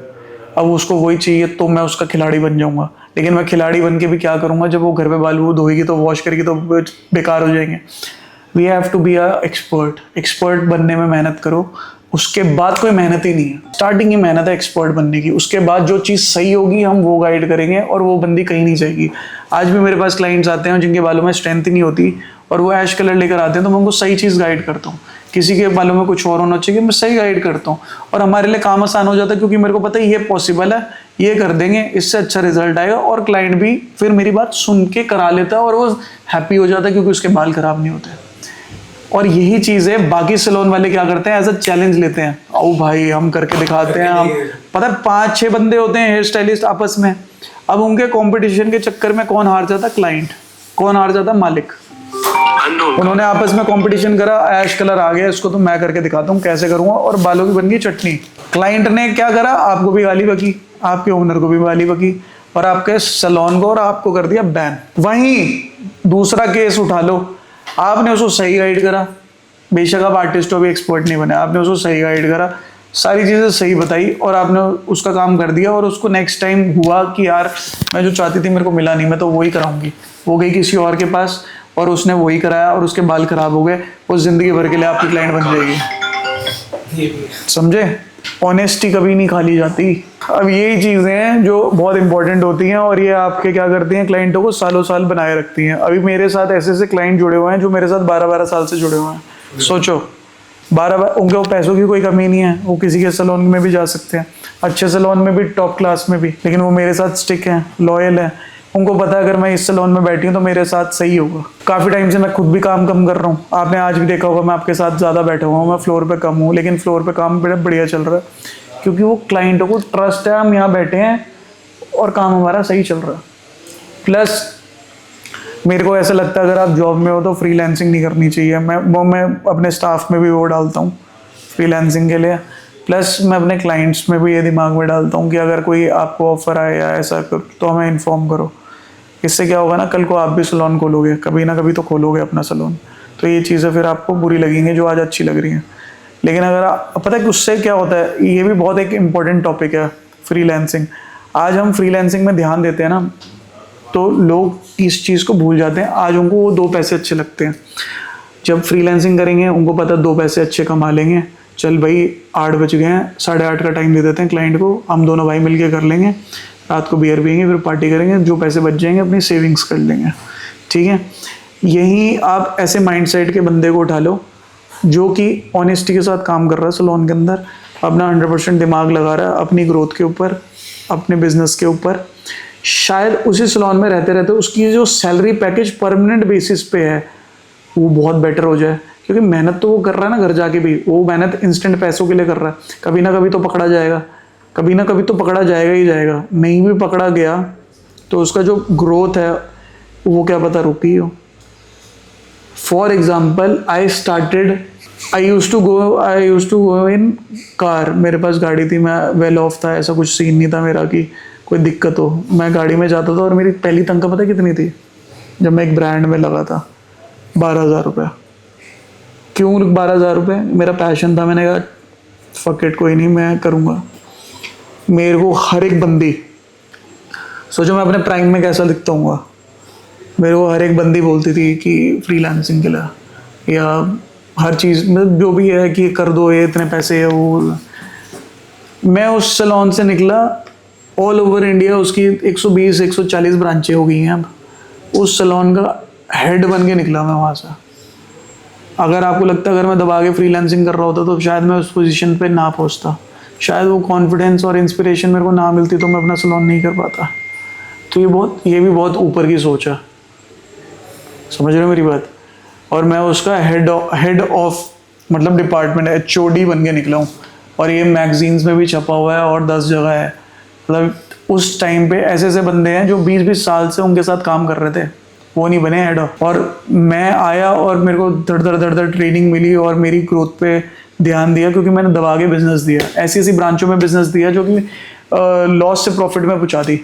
अब उसको वही चाहिए तो मैं उसका खिलाड़ी बन जाऊँगा, लेकिन मैं खिलाड़ी बन के भी क्या करूँगा, जब वो घर पे बाल वो धोएगी तो वॉश करेगी तो बेकार हो जाएंगे। We have to be a expert बनने में मेहनत करो, उसके बाद कोई मेहनत ही नहीं है। स्टार्टिंग की मेहनत है एक्सपर्ट बनने की, उसके बाद जो चीज़ सही होगी हम वो गाइड करेंगे, और वो बंदी कहीं नहीं जाएगी। आज भी मेरे पास क्लाइंट्स आते हैं जिनके बालों में स्ट्रेंथ ही नहीं होती, और वो ऐश कलर लेकर आते हैं, तो मैं उनको सही चीज़ गाइड करता हूँ। किसी के बालों में कुछ और होना चाहिए, मैं सही गाइड करता हूँ, और हमारे लिए काम आसान हो जाता है, क्योंकि मेरे को पता है ये पॉसिबल है, ये कर देंगे, इससे अच्छा रिजल्ट आएगा, और क्लाइंट भी फिर मेरी बात सुन के करा लेता है और वो हैप्पी हो जाता है, क्योंकि उसके बाल खराब नहीं होते। और यही चीज़ है, बाकी सैलून वाले क्या करते हैं, एज अ चैलेंज लेते हैं, आओ भाई हम करके दिखाते हैं। हम पता है 5-6 बंदे होते हैं हेयर स्टाइलिस्ट आपस में, अब उनके कंपटीशन के चक्कर में कौन हार जाता? क्लाइंट। कौन हार जाता? मालिक। उन्होंने आपस में कंपटीशन करा, ऐश कलर आ गया, इसको तो मैं करके दिखाता हूँ कैसे करूँगा, और बालों की बन गई चटनी। क्लाइंट ने क्या करा, आपको भी गाली बकी, आपके ओनर को भी गाली बकी, और आपके सैलून को और आपको कर दिया बैन। वहीं दूसरा केस उठा लो, आपने उसको सही गाइड करा, बेशक आप आर्टिस्ट हो भी एक्सपर्ट नहीं बने, आपने उसको सही गाइड करा, सारी चीज़ें सही बताई, और आपने उसका काम कर दिया, और उसको नेक्स्ट टाइम हुआ कि यार मैं जो चाहती थी मेरे को मिला नहीं, मैं तो वही कराऊंगी, वो गई किसी और के पास और उसने वही कराया और उसके बाल खराब हो गए, वो जिंदगी भर के लिए आपकी क्लाइंट बन जाएगी। समझे? ऑनेस्टी कभी नहीं खाली जाती। अब यही चीज़ें हैं जो बहुत इंपॉर्टेंट होती हैं, और ये आपके क्या करती हैं, क्लाइंटों को सालों साल बनाए रखती हैं। अभी मेरे साथ ऐसे ऐसे क्लाइंट जुड़े हुए हैं जो मेरे साथ 12-12 साल से जुड़े हुए हैं। सोचो, 12 उनके वो पैसों की कोई कमी नहीं है, वो किसी के सैलून में भी जा सकते हैं, अच्छे सैलून में भी, टॉप क्लास में भी, लेकिन वो मेरे साथ स्टिक हैं, लॉयल हैं। उनको पता है अगर मैं इस सैलून में बैठी हूँ तो मेरे साथ सही होगा। काफ़ी टाइम से मैं खुद भी काम कम कर रहा हूँ, आपने आज भी देखा होगा मैं आपके साथ ज़्यादा बैठा हुआ हूँ, मैं फ्लोर पे कम हूँ, लेकिन फ्लोर पे काम बड़ा बढ़िया चल रहा है, क्योंकि वो क्लाइंटों को ट्रस्ट है, हम यहाँ बैठे हैं और काम हमारा सही चल रहा है। प्लस मेरे को ऐसा लगता है अगर आप जॉब में हो तो फ्रीलांसिंग नहीं करनी चाहिए। मैं अपने स्टाफ में भी वो डालता हूँ फ्रीलांसिंग के लिए, प्लस मैं अपने क्लाइंट्स में भी ये दिमाग में डालता हूँ कि अगर कोई आपको ऑफर आए या ऐसा कर तो हमें इन्फॉर्म करो। इससे क्या होगा ना, कल को आप भी सैलून खोलोगे, कभी ना कभी तो खोलोगे अपना सैलून, तो ये चीज़ें फिर आपको बुरी लगेंगी जो आज अच्छी लग रही हैं। लेकिन अगर पता है कि उससे क्या होता है, ये भी बहुत एक इम्पॉर्टेंट टॉपिक है फ्रीलांसिंग। आज हम फ्रीलांसिंग में ध्यान देते हैं ना, तो लोग इस चीज़ को भूल जाते हैं। आज उनको वो 2 पैसे अच्छे लगते हैं, जब फ्रीलांसिंग करेंगे उनको पता 2 पैसे अच्छे कमा लेंगे, चल भाई 8 बज गए हैं, 8:30 का टाइम दे देते हैं क्लाइंट को, हम दोनों भाई मिलके कर लेंगे, रात को बियर पियेंगे, फिर पार्टी करेंगे, जो पैसे बच जाएंगे अपनी सेविंग्स कर लेंगे। ठीक है, यही आप ऐसे माइंडसेट के बंदे को उठा लो जो कि ऑनेस्टी के साथ काम कर रहा है सैलून के अंदर, अपना 100% दिमाग लगा रहा है अपनी ग्रोथ के ऊपर, अपने बिजनेस के ऊपर। शायद उसी सैलून में रहते रहते उसकी जो सैलरी पैकेज परमानेंट बेसिस पे है वो बहुत बेटर हो जाए, क्योंकि मेहनत तो वो कर रहा है ना, घर जाके भी वो मेहनत इंस्टेंट पैसों के लिए कर रहा है। कभी ना कभी तो पकड़ा जाएगा, कभी ना कभी तो पकड़ा जाएगा ही जाएगा। नहीं भी पकड़ा गया तो उसका जो ग्रोथ है वो क्या पता रुकी हो। For example I used to go in car, मेरे पास गाड़ी थी, मैं वेल ऑफ था, ऐसा कुछ सीन नहीं था मेरा कि कोई दिक्कत हो, मैं गाड़ी में जाता था। और मेरी पहली तनख्वाह पता कितनी थी जब मैं एक ब्रांड में लगा था? 12,000 रुपये। क्यों 12,000 रुपये? मेरा पैशन था, मैंने कहा फक इट, कोई नहीं मैं करूँगा। मेरे को हर एक बंदी, सोचो मैं अपने प्राइम में कैसा दिखता हूँ, मेरे को हर एक बंदी बोलती थी कि फ्रीलांसिंग के लिए या हर चीज़ मतलब जो भी है कि कर दो, ये इतने पैसे है वो। मैं उस सैलून से निकला, ऑल ओवर इंडिया उसकी 120-140 ब्रांचें हो गई हैं अब। उस सैलून का हेड बन के निकला मैं वहाँ से। अगर आपको लगता है अगर मैं दबा के फ्रीलांसिंग कर रहा होता तो शायद मैं उस पोजीशन पे ना पहुँचता, शायद वो कॉन्फिडेंस और इंस्पिरेशन मेरे को ना मिलती तो मैं अपना सैलून नहीं कर पाता। तो ये भी बहुत ऊपर की सोच है, समझ रहे हो मेरी बात? और मैं उसका हेड ऑफ मतलब डिपार्टमेंट HOD बन के निकला हूँ, और ये मैगजीन्स में भी छपा हुआ है और 10 जगह है। मतलब उस टाइम पे ऐसे ऐसे बंदे हैं जो 20-20 साल से उनके साथ काम कर रहे थे, वो नहीं बने हेड ऑफ। और मैं आया और मेरे को धड़ ट्रेनिंग मिली और मेरी ग्रोथ पे ध्यान दिया, क्योंकि मैंने दबा के बिजनेस दिया, ऐसी ऐसी ब्रांचों में बिजनेस दिया जो कि लॉस से प्रॉफिट में पहुँचा दी।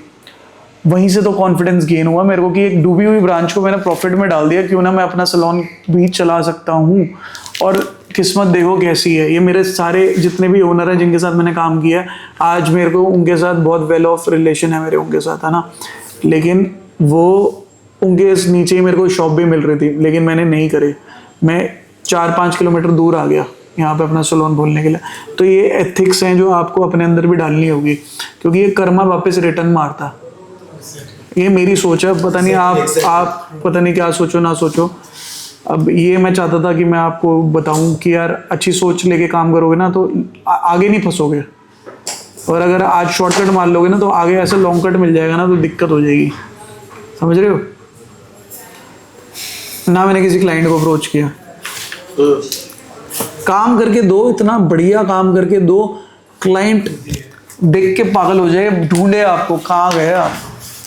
वहीं से तो कॉन्फिडेंस गेन हुआ मेरे को कि एक डूबी हुई ब्रांच को मैंने प्रॉफिट में डाल दिया, क्यों ना मैं अपना सैलून भी चला सकता हूँ। और किस्मत देखो कैसी है, ये मेरे सारे जितने भी ओनर हैं जिनके साथ मैंने काम किया है, आज मेरे को उनके साथ बहुत वेल ऑफ रिलेशन है मेरे उनके साथ, है ना। लेकिन वो उनके नीचे ही मेरे को शॉप भी मिल रही थी, लेकिन मैंने नहीं करे, मैं 4-5 किलोमीटर दूर आ गया यहाँ पे अपना सैलून खोलने के लिए। तो ये एथिक्स हैं जो आपको अपने अंदर भी डालनी होगी, क्योंकि ये कर्मा वापस रिटर्न मारता। ये मेरी सोच है, पता नहीं आप पता नहीं क्या सोचो ना सोचो। अब ये मैं चाहता था कि मैं आपको बताऊं कि यार अच्छी सोच लेके काम करोगे ना तो आगे नहीं फंसोगे, और अगर आज शॉर्टकट मार लोगे ना तो आगे ऐसे लॉन्ग कट मिल जाएगा ना तो दिक्कत हो जाएगी, समझ रहे हो ना। मैंने किसी क्लाइंट को अप्रोच किया, काम करके दो, इतना बढ़िया काम करके दो, क्लाइंट देख के पागल हो जाए, ढूंढे आपको, कहाँ गए आप,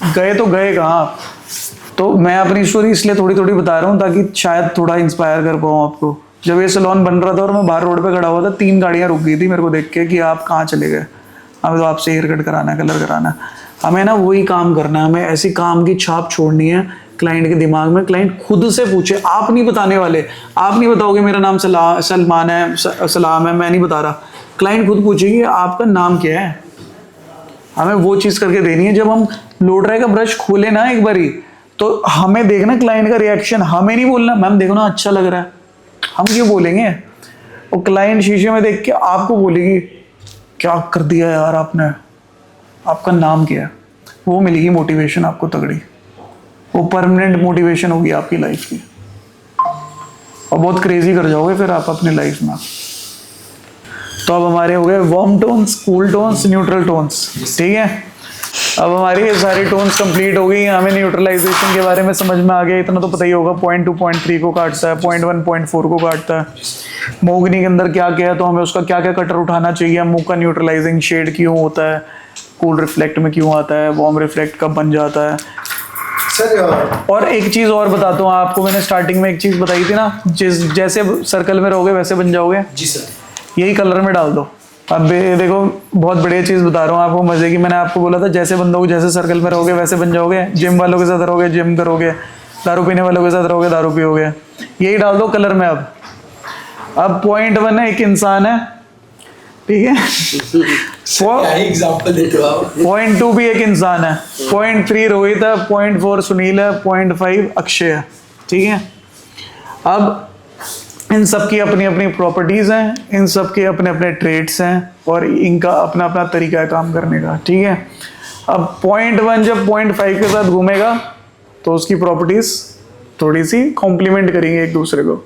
गए तो गए कहाँ आप, तो मैं अपनी स्टोरी इसलिए थोड़ी थोड़ी बता रहा हूँ ताकि शायद थोड़ा इंस्पायर कर पाऊँ आपको। जब ये सैलून बन रहा था और मैं बाहर रोड पे खड़ा हुआ था, 3 गाड़ियाँ रुक गई थी मेरे को देख के कि आप कहाँ चले गए, हमें तो आपसे हेयर कट कराना है, कलर कराना है। हमें ना वही काम करना है, हमें ऐसी काम की छाप छोड़नी है क्लाइंट के दिमाग में। क्लाइंट खुद से पूछे, आप नहीं बताने वाले, आप नहीं बताओगे मेरा नाम सलमान है, सलाम है, मैं नहीं बता रहा। क्लाइंट खुद पूछेगी आपका नाम क्या है। हमें वो चीज़ करके देनी है। जब हम लोडराय का ब्रश खोले ना एक बारी, तो हमें देखना क्लाइंट का रिएक्शन, हमें नहीं बोलना मैम देखो ना अच्छा लग रहा है, हम क्यों बोलेंगे। और क्लाइंट शीशे में देख के आपको बोलेगी क्या कर दिया यार आपने, आपका नाम क्या है। वो मिलेगी मोटिवेशन आपको तगड़ी, वो परमानेंट मोटिवेशन होगी आपकी लाइफ की, और बहुत क्रेजी कर जाओगे फिर आप अपनी लाइफ में। तो अब हमारे हो गए warm tones, cool tones, neutral tones, ठीक है। अब हमारी ये सारी टोन्स कंप्लीट हो गई। हमें न्यूट्रलाइजेशन के बारे में समझ में आ गया, इतना तो पता ही होगा। 0.2 0.3 को काटता है, 0.1 0.4 को काटता है। मोगनी के अंदर क्या क्या है, तो हमें उसका क्या क्या कटर उठाना चाहिए, मुंह का न्यूट्रलाइजिंग शेड क्यों होता है, कूल रिफ्लेक्ट में क्यों आता है, वार्म रिफ्लेक्ट कब बन जाता है। सर और एक चीज़ और बताता हूँ आपको, मैंने स्टार्टिंग में एक चीज़ बताई थी ना, जैसे सर्कल में रहोगे वैसे बन जाओगे। जी सर, यही कलर में डाल दो। अब देखो बहुत बढ़िया चीज़ बता रहा हूँ आपको मज़े की। मैंने आपको बोला था जैसे बन दोगे, जैसे सर्कल में रहोगे वैसे बन जाओगे। जिम वालों के साथ रहोगे जिम करोगे, दारू पीने वालों के साथ रहोगे दारू पियोगे। यही डाल दो कलर में। अब 0.1 है, एक इंसान है, ठीक है। एग्जांपल देते हो आप। 0.2 भी एक इंसान है, 0.3 रोहित है, 0.4 सुनील है, 0.5 अक्षय है, ठीक है। अब इन सब की अपनी अपनी प्रॉपर्टीज़ हैं, इन सब के अपने अपने ट्रेड्स हैं, और इनका अपना अपना तरीका है काम करने का, ठीक है। अब 0.1 जब 0.5 के साथ घूमेगा तो उसकी प्रॉपर्टीज़ थोड़ी सी कॉम्प्लीमेंट करेंगे एक दूसरे को।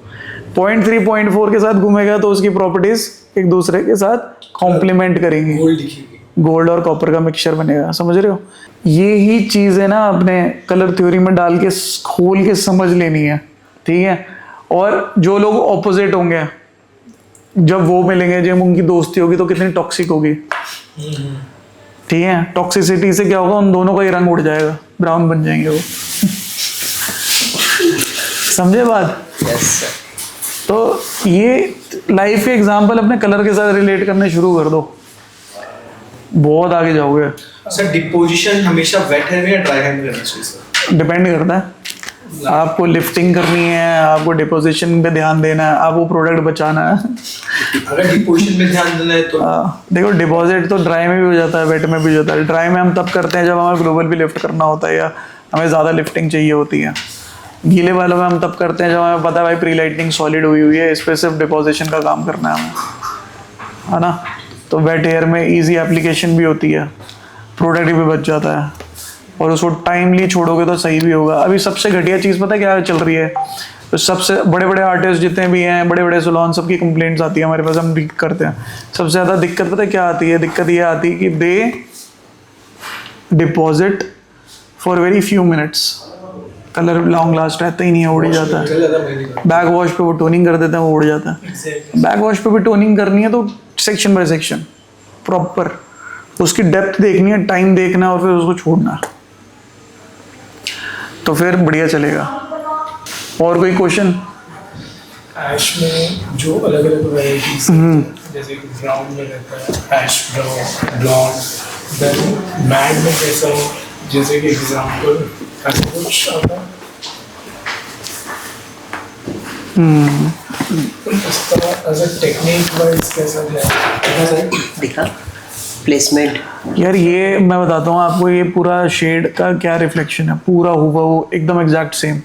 0.3 0.4 के साथ घूमेगा तो उसकी प्रॉपर्टीज़ एक दूसरे के साथ कॉम्प्लीमेंट करेंगी, गोल्ड दिखेगी। गोल्ड और कॉपर का मिक्सचर बनेगा, समझ रहे हो। ये ही चीज़ है ना अपने कलर थ्योरी में डाल के खोल के समझ लेनी है, ठीक है। और जो लोग ऑपोजिट होंगे, जब वो मिलेंगे, जब उनकी दोस्ती होगी तो कितनी टॉक्सिक होगी, ठीक है। टॉक्सिसिटी से क्या होगा, उन दोनों का ही रंग उड़ जाएगा, ब्राउन बन जाएंगे वो। समझे बात। Yes sir. तो ये लाइफ के एग्जाम्पल अपने कलर के साथ रिलेट करने शुरू कर दो, बहुत आगे जाओगे। सर डिपोजिशन हमेशा वेट हैंड में या ड्राई हैंड में करना चाहिए सर? डिपेंड करता है, आपको लिफ्टिंग करनी है, आपको डिपोजिशन पे ध्यान देना है, आपको प्रोडक्ट बचाना है। अगर डिपोजिशन में ध्यान देना है तो देखो डिपॉजिट तो ड्राई में भी हो जाता है, वेट में भी हो जाता है। ड्राई में हम तब करते हैं जब हमें ग्लोबल भी लिफ्ट करना होता है या हमें ज़्यादा लिफ्टिंग चाहिए होती है। गीले वालों में हम तब करते हैं जब हमें पता है भाई प्री लाइटनिंग सॉलिड हुई हुई है, इस पर सिर्फ डिपोजिशन का काम करना है हमें, है ना। तो वेट एयर में ईजी एप्लीकेशन भी होती है, प्रोडक्ट भी बच जाता है, और उसको टाइमली छोड़ोगे तो सही भी होगा। अभी सबसे घटिया चीज़ पता है क्या चल रही है, तो सबसे बड़े बड़े आर्टिस्ट जितने भी हैं, बड़े बड़े सैलून, सबकी कंप्लेंट्स आती है हमारे पास, हम ठीक करते हैं। सबसे ज़्यादा दिक्कत पता है क्या आती है, दिक्कत ये आती है कि they deposit for very few minutes, colour long last रहता ही नहीं है, उड़ ही जाता है। बैक वॉश पे वो टोनिंग कर देते हैं, वो उड़ जाता है। बैक वॉश पे भी टोनिंग करनी है तो सेक्शन बाय सेक्शन प्रॉपर उसकी डेप्थ देखनी है, टाइम देखना है, और फिर उसको छोड़ना है, तो फिर बढ़िया चलेगा। और कोई क्वेश्चन? ऐश में जो अलग अलग वैरायटीज जैसे कि ब्राउन में रहता है, ऐश ब्राउन, ब्लॉन्ड, देन मैट में कैसा हो, जैसे कि एग्जांपल ऐसा कुछ आता है। इस तरह एज अ टेक्निक वाइज कैसा है दिखा प्लेसमेंट। यार ये मैं बताता हूँ आपको, ये पूरा शेड का क्या रिफ्लेक्शन है, पूरा हुबहू एकदम एग्जैक्ट सेम।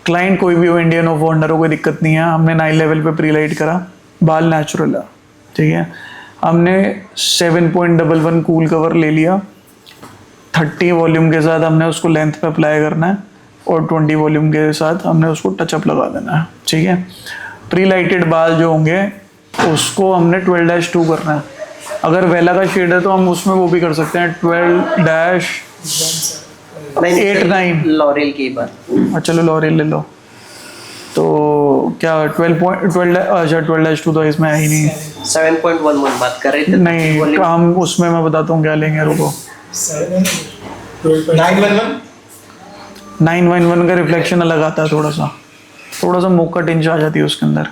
क्लाइंट कोई भी हो, इंडियन हो, फॉरनर हो, कोई दिक्कत नहीं है। हमने 9 लेवल पे प्री लाइट करा, बाल नेचुरल है, ठीक है। हमने 7.11 कूल कवर ले लिया, 30 वॉल्यूम के साथ हमने उसको लेंथ पे अप्लाई करना है, और 20 वॉल्यूम के साथ हमने उसको टचअप लगा देना है, ठीक है। प्री लाइटेड बाल जो होंगे उसको हमने 12-2 करना है। अगर वेला का शेड है तो हम उसमें वो भी कर सकते हैं 12-8-9। लॉरेल की बात। चलो लॉरेल ले लो। तो क्या 12-2 तो इसमें है ही नहीं। 7.11 बात कर रहे थे। नहीं हम उसमें मैं बताता हूँ क्या लेंगे, रुको। 911 911 का रिफ्लेक्शन अलग आता है, थोड़ा सा मोका टिंच आ जाती है उसके अंदर।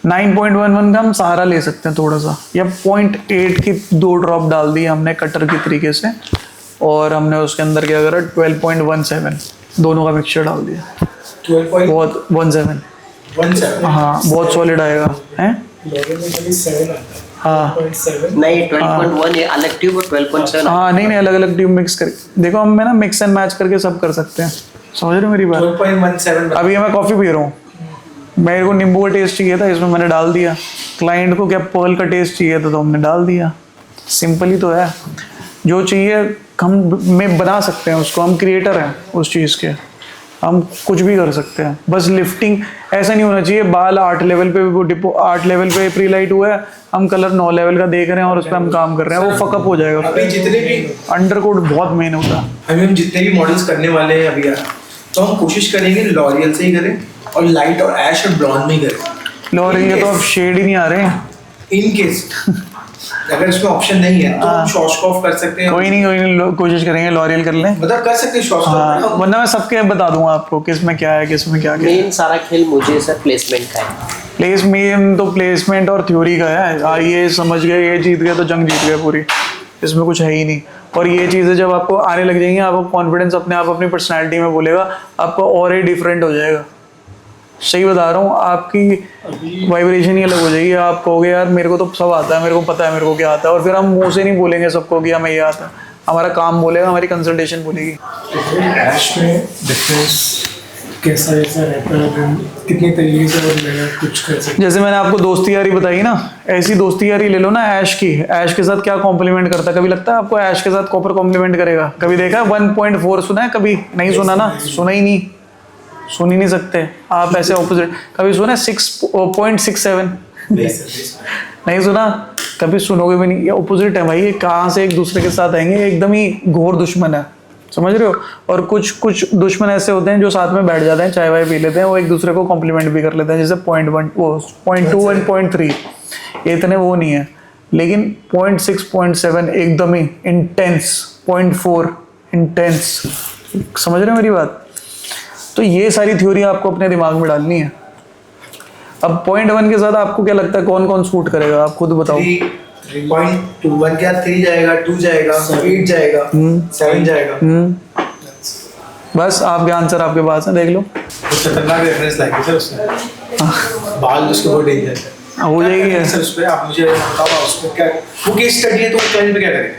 9.11 का हम सहारा ले सकते हैं थोड़ा सा, या 0.8 की 2 ड्रॉप डाल दी हमने कटर की तरीके से, और हमने उसके अंदर क्या करा 12.17 दोनों का मिक्सचर डाल दिया। 12.17 हाँ बहुत सॉलिड आएगा हैं। लॉरियल में खाली 7 आता है। हाँ 0.7 नहीं 12.1 ये अलग ट्यूब और 12.7 हाँ नहीं अलग अलग ट्यूब मिक्स कर, देखो हम ना मिक्स एंड मैच करके सब कर सकते हैं, समझ रहे हो मेरी बात। 12.17 अभी मैं कॉफ़ी पी रहा हूँ, मेरे को नींबू का टेस्ट चाहिए था, इसमें मैंने डाल दिया। क्लाइंट को क्या पर्ल का टेस्ट चाहिए था तो हमने डाल दिया। सिंपल ही तो है, जो चाहिए हम में बना सकते हैं उसको, हम क्रिएटर हैं उस चीज़ के, हम कुछ भी कर सकते हैं। बस लिफ्टिंग ऐसा नहीं होना चाहिए बाल 8 लेवल पे, वो डिपो 8 लेवल पे प्री लाइट हुआ है, हम कलर 9 लेवल का देख रहे हैं और उस पर हम काम कर रहे हैं, वो फकअप हो जाएगा। अभी जितने भी अंडरकोट बहुत मेन होता है। अभी हम जितने भी मॉडल्स करने वाले हैं अभी यार, तो हम कोशिश करेंगे लॉरियल से ही करें और लाइट और ऐश और ब्लॉन्ड में ही करें। लॉरियल के तो अब शेड ही नहीं आ रहे हैं। इन केस अगर इसमें ऑप्शन नहीं है तो हम शॉर्ट ऑफ कर सकते हैं। कोई नहीं कोशिश करेंगे लॉरियल कर लें। मतलब कर सकते हैं शॉर्ट हाँ ऑफ। वरना मैं सबके बता दूंगा आपको किस में क्या है, किस में क्या क्या है। मेन सारा खेल मुझे सर प्लेसमेंट का है। प्लेसमेंट तो प्लेसमेंट और थ्योरी का है। ये समझ गए, ये जीत गए तो जंग जीत गए पूरी, इसमें कुछ है ही नहीं। और ये चीज़ें जब आपको आने लग जाएंगी, आपको कॉन्फिडेंस अपने आप अपनी पर्सनैलिटी में बोलेगा, आपका और ही डिफरेंट हो जाएगा। सही बता रहा हूँ, आपकी वाइब्रेशन ही अलग हो जाएगी। आप कहोगे यार मेरे को तो सब आता है, मेरे को पता है मेरे को क्या आता है, और फिर हम मुंह से नहीं बोलेंगे सबको कि हमें ये आता है, हमारा काम बोलेगा, हमारी कंसल्टेशन बोलेगी। ऐश में डिफरेंस कैसा रहता है, कितने तरीके से और नया कुछ कर सकते जैसे मैंने आपको दोस्ती यारी बताई ना, ऐसी दोस्ती यारी ले लो ना ऐश की। ऐश के साथ क्या कॉम्प्लीमेंट करता है? कभी लगता है आपको ऐश के साथ कॉपर कॉम्प्लीमेंट करेगा? कभी देखा 1.4 सुना है? कभी नहीं सुना ना, सुना ही नहीं, सुन ही नहीं सकते आप। ऐसे ऑपोजिट कभी सुना 6.67? नहीं सुना, कभी सुनोगे भी नहीं। ये ऑपोजिट है भाई, ये कहाँ से एक दूसरे के साथ आएंगे, एकदम ही घोर दुश्मन है, समझ रहे हो। और कुछ दुश्मन ऐसे होते हैं जो साथ में बैठ जाते हैं, चाय वाय पी लेते हैं, वो एक दूसरे को कॉम्प्लीमेंट भी कर लेते हैं। जैसे 0.1 वो 0.2 एंड 0.3 इतने वो नहीं है, लेकिन 0.6 0.7 एकदम ही इंटेंस, 0.4 इंटेंस, समझ रहे हो मेरी बात। तो ये सारी थ्योरी आपको अपने दिमाग में डालनी है। अब 0.1 के साथ आपको क्या लगता है कौन कौन सूट करेगा, आप खुद बताओ। 3.21 क्या 3 जाएगा, 2 जाएगा, 8 जाएगा, 7 जाएगा। बस आपके आंसर आपके पास है, देख लो। वो खतरनाक रेफरेंस लाइक सर उसने बाल उसके बहुत डेंजर है। हो जाएगी क्या सर उस पे आप मुझे बताओ, उसको क्या वो केस स्टडी है तो वो क्लाइंट पे क्या करेगा?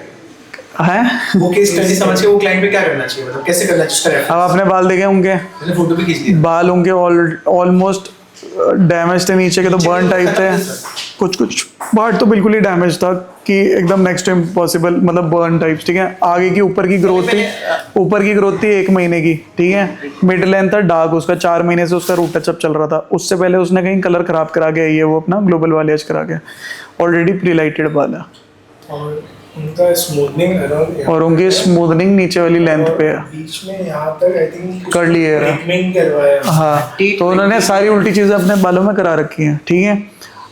है वो केस स्टडी समझ के वो क्लाइंट पे क्या करना चाहिए, मतलब कैसे करना चाहिए उसका? अब आपने बाल देखे होंगे, मैंने फोटो भी खींच ली। बाल होंगे ऑलमोस्ट डैमेज थे, नीचे के तो बर्न टाइप थे, कुछ पार्ट तो बिल्कुल ही डैमेज था कि एकदम नेक्स्ट टाइम पॉसिबल, मतलब बर्न टाइप्स, ठीक है। आगे की ऊपर की ग्रोथ थी 1 महीने की, ठीक है। मिड लेंथ था डार्क, उसका 4 महीने से उसका रूट टचअप चल रहा था। उससे पहले उसने कहीं कलर खराब करा के ये वो अपना ग्लोबल वालियाज करा के, ऑलरेडी प्री लाइटेड बाल है, और उनका स्मूथनिंग अराउंड और उनकी स्मूथनिंग नीचे वाली लेंथ पे है, बीच में यहाँ तक आई थिंक कर ली है। ट्रीटमेंट करवाया। हाँ, तो उन्होंने सारी उल्टी चीज़ें अपने बालों में करा रखी हैं, ठीक है।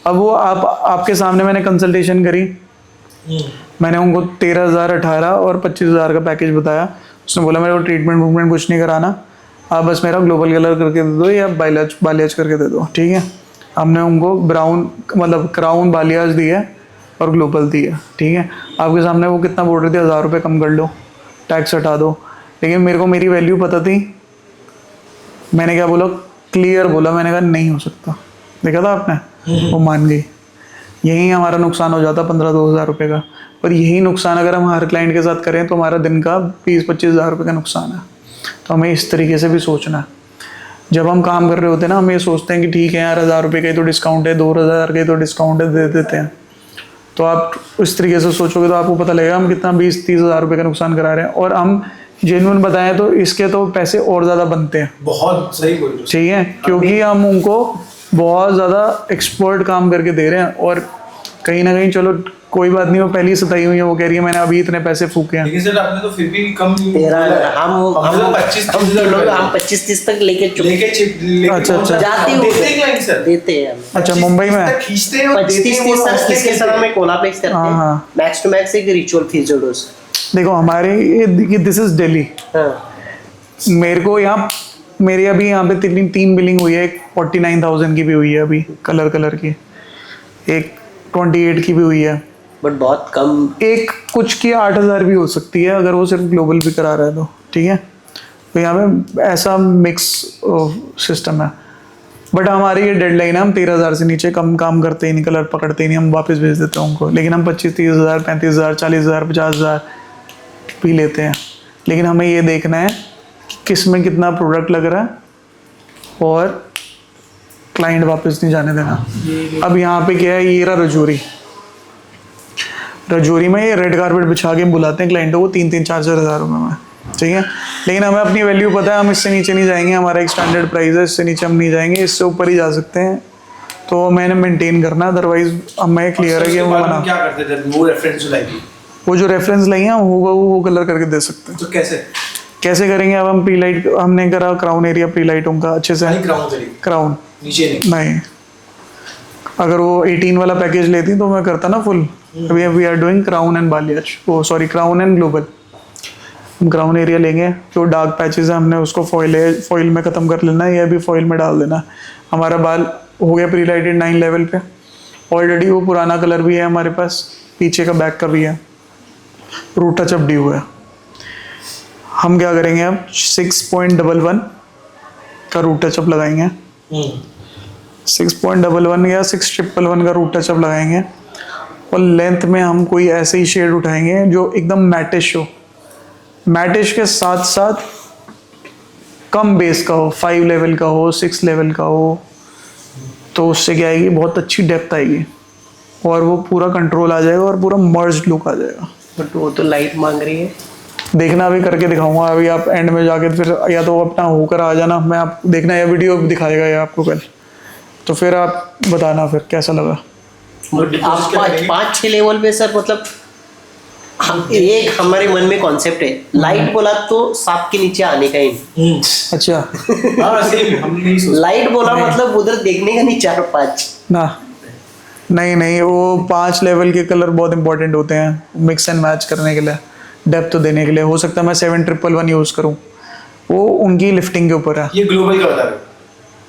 अब वो आपके सामने मैंने कंसल्टेशन करी, मैंने उनको 13,000, 18 और 25,000 का पैकेज बताया। उसने बोला मेरे को ट्रीटमेंट कुछ नहीं कराना, आप बस मेरा ग्लोबल कलर करके दे दो या बालियाज करके दे दो, ठीक है। हमने उनको ब्राउन मतलब क्राउन बालियाज दिया और ग्लोबल दिया, ठीक है। आपके सामने वो कितना बोल रहे थे, 1,000 रुपये कम कर लो, टैक्स हटा दो, लेकिन मेरे को मेरी वैल्यू पता थी। मैंने क्या बोला, क्लियर बोला, मैंने कहा नहीं हो सकता, देखा था आपने, वो मान गई। यही हमारा नुकसान हो जाता 15-2,000 रुपये का, और यही नुकसान अगर हम हर क्लाइंट के साथ करें तो हमारा दिन का 20-25,000 रुपये का नुकसान है। तो हमें इस तरीके से भी सोचना है। जब हम काम कर रहे होते हैं ना, हम ये सोचते हैं कि ठीक है यार 1,000 रुपये का ही तो डिस्काउंट है, 2,000 का ही तो डिस्काउंट है, दे देते हैं। तो आप इस तरीके से सोचोगे तो आपको पता लगेगा हम कितना 20-30,000 रुपये का नुकसान करा रहे हैं। और हम जेन्युइन बताएं तो इसके तो पैसे और ज़्यादा बनते हैं, बहुत सही बोल रहे हो। ठीक है, क्योंकि हम उनको बहुत ज़्यादा एक्सपर्ट काम करके दे रहे हैं। और कहीं ना कहीं चलो कोई बात नहीं, वो पहली सताई हुई है, वो कह रही है मैंने अभी इतने पैसे फूके हैं। लेकिन सर आपने तो फिर भी कम 13 हम 25-30 तक लेके अच्छा, अच्छा। जाते हो, देते हैं क्लाइंट सर, देते हैं हम। अच्छा, मुंबई में खींचते हैं और देते 25-30 हैं। तक इसके साथ हमें कोलाप्लेक्स करते हाँ, हैं, हाँ। मैक्स टू मैक्स एक रिचुअल फिजियोडोज। देखो हमारे ये दिस इज दिल्ली, हाँ मेरे को यहाँ मेरी अभी यहाँ पे तीन बिलिंग हुई है। एक 49,000 की भी हुई है अभी कलर की, एक 28 की भी हुई है, बट बहुत कम। एक कुछ की 8,000 भी हो सकती है अगर वो सिर्फ ग्लोबल भी करा रहा है तो। ठीक है, तो यहाँ पे ऐसा मिक्स सिस्टम है। बट हमारी ये डेडलाइन है, हम 13,000 से नीचे कम काम करते ही नहीं, कलर पकड़ते ही नहीं, हम वापस भेज देते हैं उनको। लेकिन हम 25-30,000, 35,000, 40,000, 50,000 भी लेते हैं। लेकिन हमें ये देखना है कि किस में कितना प्रोडक्ट लग रहा है और क्लाइंट वापस नहीं जाने देना। अब यहाँ पे क्या है, ये रहा रजौरी में ये रेड कारपेट बिछा के बुलाते हैं क्लाइंटों को 3-3, 4-4 हज़ार रुपये में। ठीक है, लेकिन हमें अपनी वैल्यू पता है, हम इससे नीचे नहीं जाएंगे। हमारा एक स्टैंडर्ड प्राइस है, इससे नीचे हम नहीं जाएंगे, इससे ऊपर ही जा सकते हैं। तो मैंने मेंटेन करना, अदरवाइज हमें क्लियर है कि वो हम क्या करते थे, वो रेफरेंस लाएगी, वो जो रेफरेंस लाइए हम वो कलर करके दे सकते हैं। तो कैसे करेंगे? अब हम प्री लाइट हमने करा, क्राउन एरिया प्री लाइटों का अच्छे से, क्राउन नीचे नहीं। अगर वो 18 वाला पैकेज लेती तो मैं करता ना फुल। अभी we are doing crown and balayage, वो सॉरी क्राउन एंड ग्लोबल। हम क्राउन एरिया लेंगे, जो डार्क पैचेस है हमने उसको फॉइल में ख़त्म कर लेना है, या भी फॉइल में डाल देना। हमारा बाल हो गया प्री लाइटेड 9 लेवल पे ऑलरेडी। वो पुराना कलर भी है हमारे पास, पीछे का बैक का भी है, रूट टच अप डी हुआ है। हम क्या करेंगे, अब 6.11 का रूट टच अप लगाएंगे, 6.11 या 6.11 का रूट टच अप लगाएंगे। और लेंथ में हम कोई ऐसे ही शेड उठाएंगे जो एकदम मैटिश हो, मैटिश के साथ साथ कम बेस का हो, 5 लेवल का हो, 6 लेवल का हो। तो उससे क्या आएगी, बहुत अच्छी डेप्थ आएगी और वो पूरा कंट्रोल आ जाएगा और पूरा मर्ज्ड लुक आ जाएगा। बट वो तो लाइट मांग रही है। देखना, अभी करके दिखाऊंगा। अभी आप एंड में जाके फिर या तो अपना होकर आ जाना, मैं आप देखना, या वीडियो दिखाएगा या आपको कल, तो फिर आप बताना फिर कैसा लगा। आप 5-6 लेवल पे सर, मतलब एक हमारे मन में कॉन्सेप्ट है, लाइट बोला तो 7 के नीचे आने का ही। अच्छा लाइट बोला मतलब उधर देखने का नहीं, 4-5 ना, नहीं, वो 5 लेवल के कलर बहुत इंपॉर्टेंट होते हैं मिक्स एंड मैच करने के लिए, डेप्थ देने के लिए। हो सकता है मैं 711 यूज करूं, वो उनकी लिफ्टिंग के ऊपर है। ये ग्लोबल का बता रहे हो?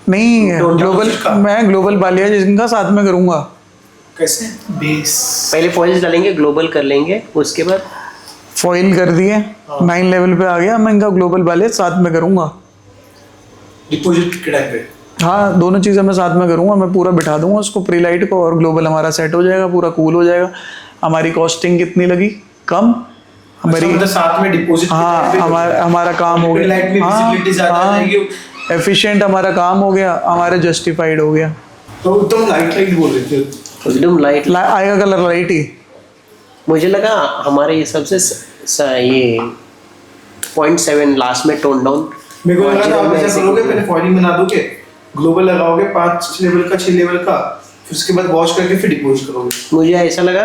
नहीं, ग्लोबल मैं ग्लोबल बालिया जिनका साथ में करूंगा। कैसे? बेस पहले फॉइल्स डालेंगे, ग्लोबल कर लेंगे, उसके बाद फॉइल कर दिए, 9 लेवल पे आ गया, मैं इनका ग्लोबल बालिया साथ में करूंगा। डिपॉजिट के टाइम पे हाँ, दोनों चीज़ें मैं साथ में करूंगा, मैं पूरा बिठा दूंगा उसको प्री लाइट को, और ग्लोबल हमारा सेट हो जाएगा, पूरा कूल हो जाएगा। हमारी कॉस्टिंग कितनी लगी? कम। हमारी मतलब साथ में डिपॉजिट, हाँ, हमारा काम हो गया, लाइट में विजिबिलिटी ज्यादा आ जाएगी, एफिशिएंट हमारा काम हो गया, हमारे जस्टिफाइड हो गया। तो तुम लाइट बोल रहे थे, एकदम लाइट आएगा कलर लाइट ही। मुझे लगा हमारे ये सबसे ये 0.7 लास्ट में टोन डाउन। मेरे को लगा था आप ऐसा करोगे, पहले फॉइलिंग बना दोगे, ग्लोबल लगाओगे 5 लेवल का, 6 लेवल का, फिर उसके बाद वॉश करके फिर डिपॉजिट करोगे। मुझे ऐसा लगा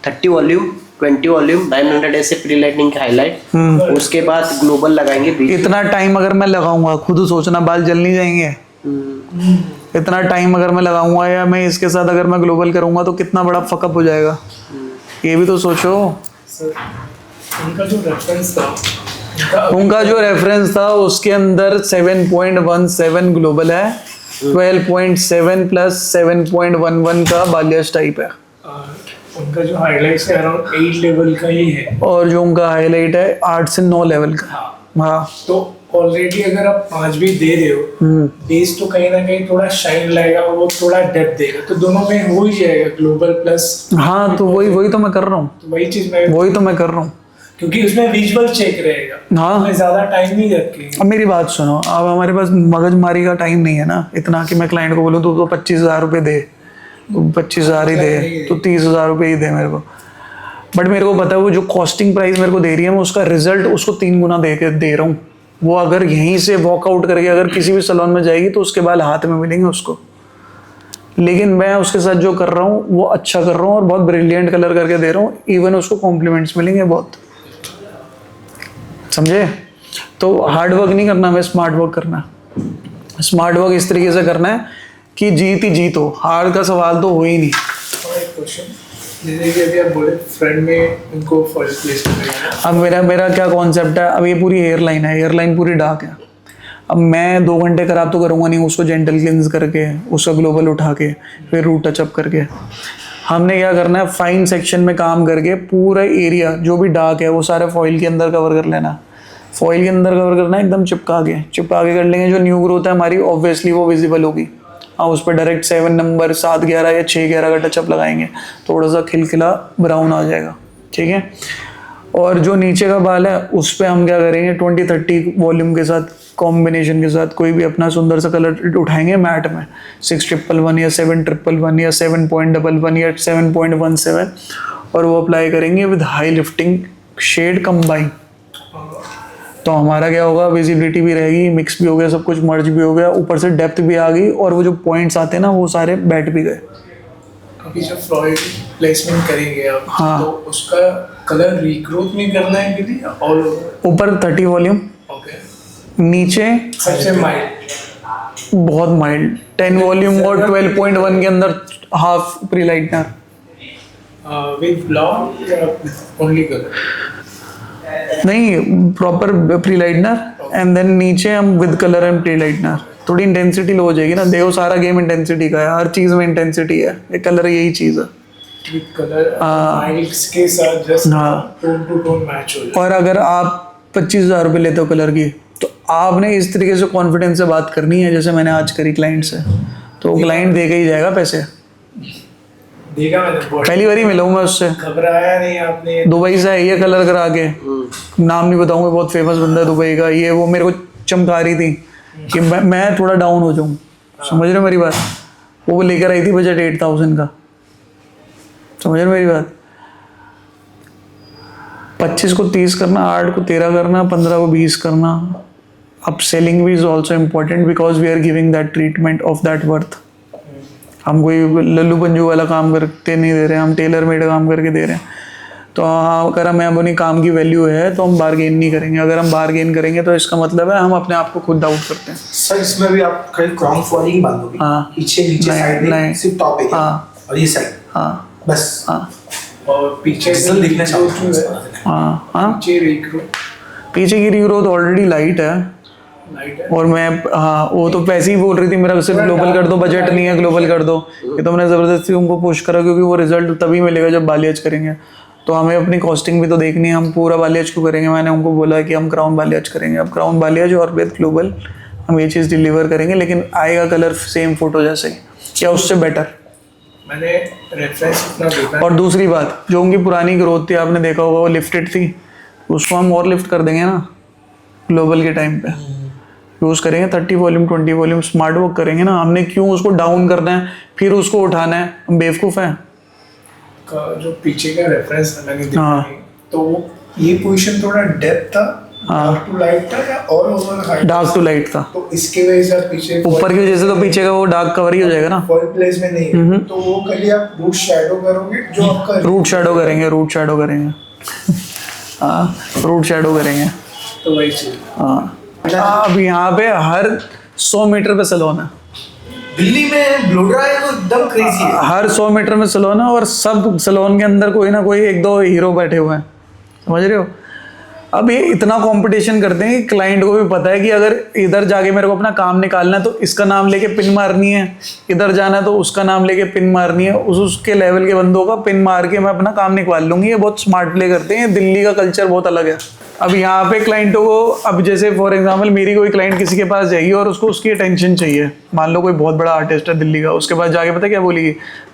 30 वॉल्यूम 900 ऐसे प्री लाइटनिंग का हाईलाइट, उसके बाद ग्लोबल लगाएंगे बीच। इतना टाइम अगर मैं लगाऊंगा, खुद सोचना, बाल जल नहीं जाएंगे? इतना टाइम अगर मैं लगाऊंगा, या मैं इसके साथ अगर मैं ग्लोबल करूंगा तो कितना बड़ा फकअप हो जाएगा, ये भी तो सोचो। सर उनका जो रेफरेंस था उसके अंदर 7.17 ग्लोबल है, 12.7 प्लस 7.11 का बालियाज टाइप है, उनका जो हाईलाइट है अराउंड 8 लेवल का ही है, और जो उनका हाईलाइट है 8 से 9 लेवल का। हाँ, तो ऑलरेडी अगर आप 5 भी दे रहे हो, बेस तो कहीं ना कहीं थोड़ा शाइन लाएगा, वो थोड़ा डेप्थ देगा, तो दोनों में हो ही जाएगा ग्लोबल प्लस। हाँ, तो वही तो मैं कर रहा हूँ, तो वही चीज मैं कर रहा हूँ, क्योंकि उसमें विजुअल चेक रहेगा। हाँ, मैं ज्यादा टाइम नहीं रखेंगे। अब मेरी बात सुनो, अब हमारे पास मगजमारी का टाइम नहीं है ना इतना कि मैं क्लाइंट को बोलूँ तो 25,000 रुपये दे, तो 25,000 ही दे, तो 30,000 रुपये ही दे मेरे को। बट मेरे को पता है वो जो कॉस्टिंग प्राइस मेरे को दे रही है, मैं उसका रिजल्ट उसको 3 गुना दे रहा हूँ। वो अगर यहीं से वॉकआउट करके अगर किसी भी सैलून में जाएगी तो उसके बाल हाथ में मिलेंगे उसको, लेकिन मैं उसके साथ जो कर रहा हूँ वो अच्छा कर रहा हूँ और बहुत ब्रिलियंट कलर करके दे रहा हूँ, इवन उसको कॉम्प्लीमेंट्स मिलेंगे बहुत, समझे? तो हार्ड वर्क नहीं करना, हमें स्मार्ट वर्क करना। स्मार्ट वर्क इस तरीके से करना है कि जीत ही जीत हो, हार का सवाल तो हो ही नहीं। और एक क्वेश्चन, जैसे कि अभी आप बोले फ्रंट में उनको फॉइल प्लेस करेंगे। अब मेरा क्या कॉन्सेप्ट है, अब ये पूरी हेयर लाइन है, हेयर लाइन पूरी डार्क है। अब मैं 2 घंटे खराब तो करूँगा नहीं, उसको जेंटल क्लिनज करके, उसका ग्लोबल उठा के, फिर रूट टचअप करके। हमने क्या करना है, फाइन सेक्शन में काम करके पूरा एरिया जो भी डार्क है वो सारे फॉइल के अंदर कवर कर लेना। फॉइल के अंदर कवर करना है एकदम चिपका के कर लेंगे। जो न्यू ग्रोथ है हमारी ऑब्वियसली वो विजिबल होगी। हाँ, उस पर डायरेक्ट 7 नंबर 7 11 या 6 11 का टचअप लगाएंगे, थोड़ा सा खिलखिला ब्राउन आ जाएगा, ठीक है। और जो नीचे का बाल है उस पर हम क्या करेंगे, 20-30 वॉल्यूम के साथ, कॉम्बिनेशन के साथ कोई भी अपना सुंदर सा कलर उठाएंगे मैट में, 6111 या 7111 या 7.11 या 7.17, और वो अप्लाई करेंगे with high lifting shade combine. तो हमारा क्या होगा, विजिबिलिटी भी रहेगी, मिक्स भी हो गया, सब कुछ मर्ज भी हो गया, ऊपर से डेप्थ भी आ गई, और वो जो पॉइंट्स आते हैं ना वो सारे बैठ भी गए। अभी जब फॉइल प्लेसमेंट करेंगे आप, हाँ। तो उसका कलर रीग्रोथ में करना है कि ऑल ओवर? ऊपर 30 वॉल्यूम, ओके। नीचे सबसे माइल्ड, बहुत माइल्ड 10 वॉल्यूम, और 12.1 के अंदर half pre lightener with blonde या ओनली कलर? नहीं, proper pre lightener, and then नीचे हम with colour and pre lightener. थोड़ी इंटेंसिटी लो हो जाएगी ना, देखो सारा गेम इंटेंसिटी का है, हर चीज में इंटेंसिटी है, ये कलर यही चीज है। विद कलर माइल्ड्स के साथ जस्ट हाँ। टोन टू टोन मैच हो जाए। और अगर आप 25,000 रुपये लेते हो कलर की, तो आपने इस तरीके से कॉन्फिडेंस से बात करनी है जैसे मैंने आज करी क्लाइंट से, तो क्लाइंट देके ही जाएगा पैसे। देखा मैंने, पहली बार ही मिला हूँ मैं उससे, घबराया नहीं आपने? दुबई से आई है कलर करा के, नाम नहीं बताऊंगा, बहुत फेमस बंदा है दुबई का। ये वो मेरे को चमका रही थी कि मैं थोड़ा डाउन हो जाऊँ, समझ रहे हो मेरी बात। वो लेकर आई थी बजट 8,000 का, समझ रहे हो मेरी बात। 25 को 30 करना, 8 को 13 करना, 15 को 20 करना। अब सेलिंग भी is also important because we are giving that treatment of that worth. हम कोई लल्लू पंजू वाला काम करते नहीं दे रहे हैं, हम टेलर मेड काम करके दे रहे हैं। तो हाँ, अगर हमें अपनी काम की वैल्यू है तो हम बार्गेन नहीं करेंगे। अगर हम बार्गेन करेंगे तो इसका मतलब है हम अपने आप को खुद डाउट करते हैं। सर इसमें भी आप खाली क्रॉम फॉलिंग ही बांधोगे? हाँ। पीछे नीचे नहीं, साइड में नहीं। सिर्फ टॉप एरिया हाँ। और ये साइड, हाँ बस। हाँ और पीछे डिजिटल दिखना regrowth चाहिए। जो है, हाँ हाँ। पीछे regrowth पीछे की रीग्रोथ ऑलरेडी लाइट है, लाइट है। और मैं हाँ, वो तो पैसे ही बोल रही थी मेरा सिर्फ ग्लोबल कर दो, बजट नहीं है ग्लोबल कर दो। ये तो मैंने ज़बरदस्ती उनको पुश करा, क्योंकि वो रिजल्ट तभी मिलेगा जब बालियाज करेंगे। तो हमें अपनी कॉस्टिंग भी तो देखनी है, हम पूरा बालियाज क्यों करेंगे। मैंने उनको बोला कि हम क्राउन बालियाज करेंगे। अब क्राउन बालियाज और विद ग्लोबल हम ये चीज़ डिलीवर करेंगे, लेकिन आएगा कलर सेम फोटो जैसे ही या उससे बेटर। मैंने रेफरेंस इतना देखा। और दूसरी बात, जो उनकी पुरानी ग्रोथ थी आपने देखा होगा वो लिफ्टेड थी, उसको हम और लिफ्ट कर देंगे ना ग्लोबल के टाइम पे। यूज़ करेंगे 30 वॉल्यूम 20 वॉल्यूम, स्मार्ट वर्क करेंगे ना। हमने क्यों उसको डाउन करना है फिर उसको उठाना है, हम बेवकूफ़ हैं। का जो पीछे का रेफरेंस मैंने देखा हाँ। है, तो ये पोजीशन थोड़ा डेप्थ था, डार्क टू लाइट था या all over height? Dark to light था। तो इसके वजह से आप पीछे ऊपर की वजह से तो पीछे का वो डार्क कवर ही हो जाएगा ना। फॉल प्लेस में नहीं है, तो वो कभी आप रूट शैडो करोगे जो आपका रूट शैडो करेंगे, रूट शैडो करेंगे। हाँ, रूट शैडो करेंगे। तो वही चीज। हाँ, अब यहाँ पे हर 100 मीटर पे सैलून है। दिल्ली में ब्लो ड्राई तो एकदम क्रेजी है। हर 100 मीटर में सैलून है, और सब सैलून के अंदर कोई ना कोई 1-2 हीरो बैठे हुए हैं, समझ रहे हो। अब ये इतना कंपटीशन करते हैं कि क्लाइंट को भी पता है कि अगर इधर जाके मेरे को अपना काम निकालना है तो इसका नाम लेके पिन मारनी है, इधर जाना है तो उसका नाम लेके पिन मारनी है, उसके लेवल के बंदों का पिन मार के मैं अपना काम निकाल लूँगी। ये बहुत स्मार्ट प्ले करते हैं। दिल्ली का कल्चर बहुत अलग है। अब यहाँ पे क्लाइंटों को, अब जैसे फॉर एग्जांपल मेरी कोई क्लाइंट किसी के पास जाएगी और उसको उसकी अटेंशन चाहिए, मान लो कोई बहुत बड़ा आर्टिस्ट है दिल्ली का, उसके पास जाके पता क्या बोलेगी,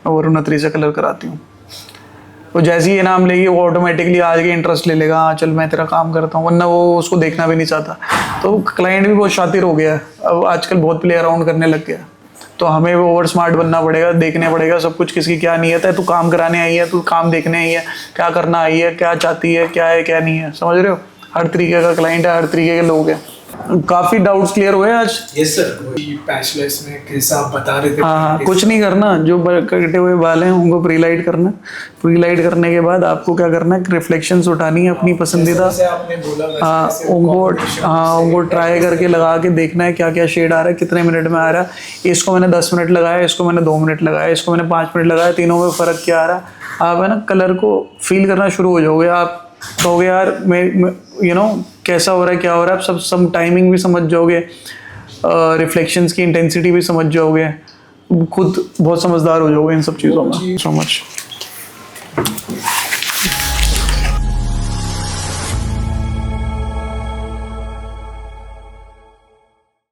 मैं वरुण अत्री से कलर कराती हूँ। तो जैसे ही ये नाम लेगी वो ऑटोमेटिकली आगे इंटरेस्ट ले लेगा, हाँ चल मैं तेरा काम करता हूँ, वरना वो उसको देखना भी नहीं चाहता। तो क्लाइंट भी बहुत शातिर हो गया है, अब आजकल बहुत प्ले अराउंड करने लग गया। तो हमें वो ओवर स्मार्ट बनना पड़ेगा, देखने पड़ेगा सब कुछ, किसकी क्या नीयत है। तू काम कराने आई है, तू काम देखने आई है, क्या करना आई है, क्या चाहती है क्या नहीं है, समझ रहे हो। हर तरीके का क्लाइंट है, हर तरीके के लोग हैं। काफ़ी डाउट्स क्लियर हुए आज। Yes sir. कोई पैचलेस में कैसा आप बता रहे थे? हाँ, कुछ नहीं करना, जो कटे हुए बाल हैं उनको प्री लाइट करना। प्री लाइट करने के बाद आपको क्या करना है, रिफ्लेक्शंस उठानी है अपनी पसंदीदा। जैसे आपने बोला वैसे हाँ, वैसे वो competition उनको ट्राई करके लगा के देखना है क्या क्या शेड आ रहा है, कितने मिनट में आ रहा है। इसको मैंने 10 मिनट लगाया, इसको मैंने 2 मिनट लगाया, इसको मैंने 5 मिनट लगाया, तीनों में फ़र्क क्या आ रहा है। आप है ना कलर को फील करना शुरू हो जाओगे। आप कहोगे यार मैं यू नो कैसा हो रहा है, क्या हो रहा है, आप सब टाइमिंग भी समझ जाओगे, रिफ्लेक्शंस की इंटेंसिटी भी समझ जाओगे, खुद बहुत समझदार हो जाओगे इन सब चीज़ों में। So much.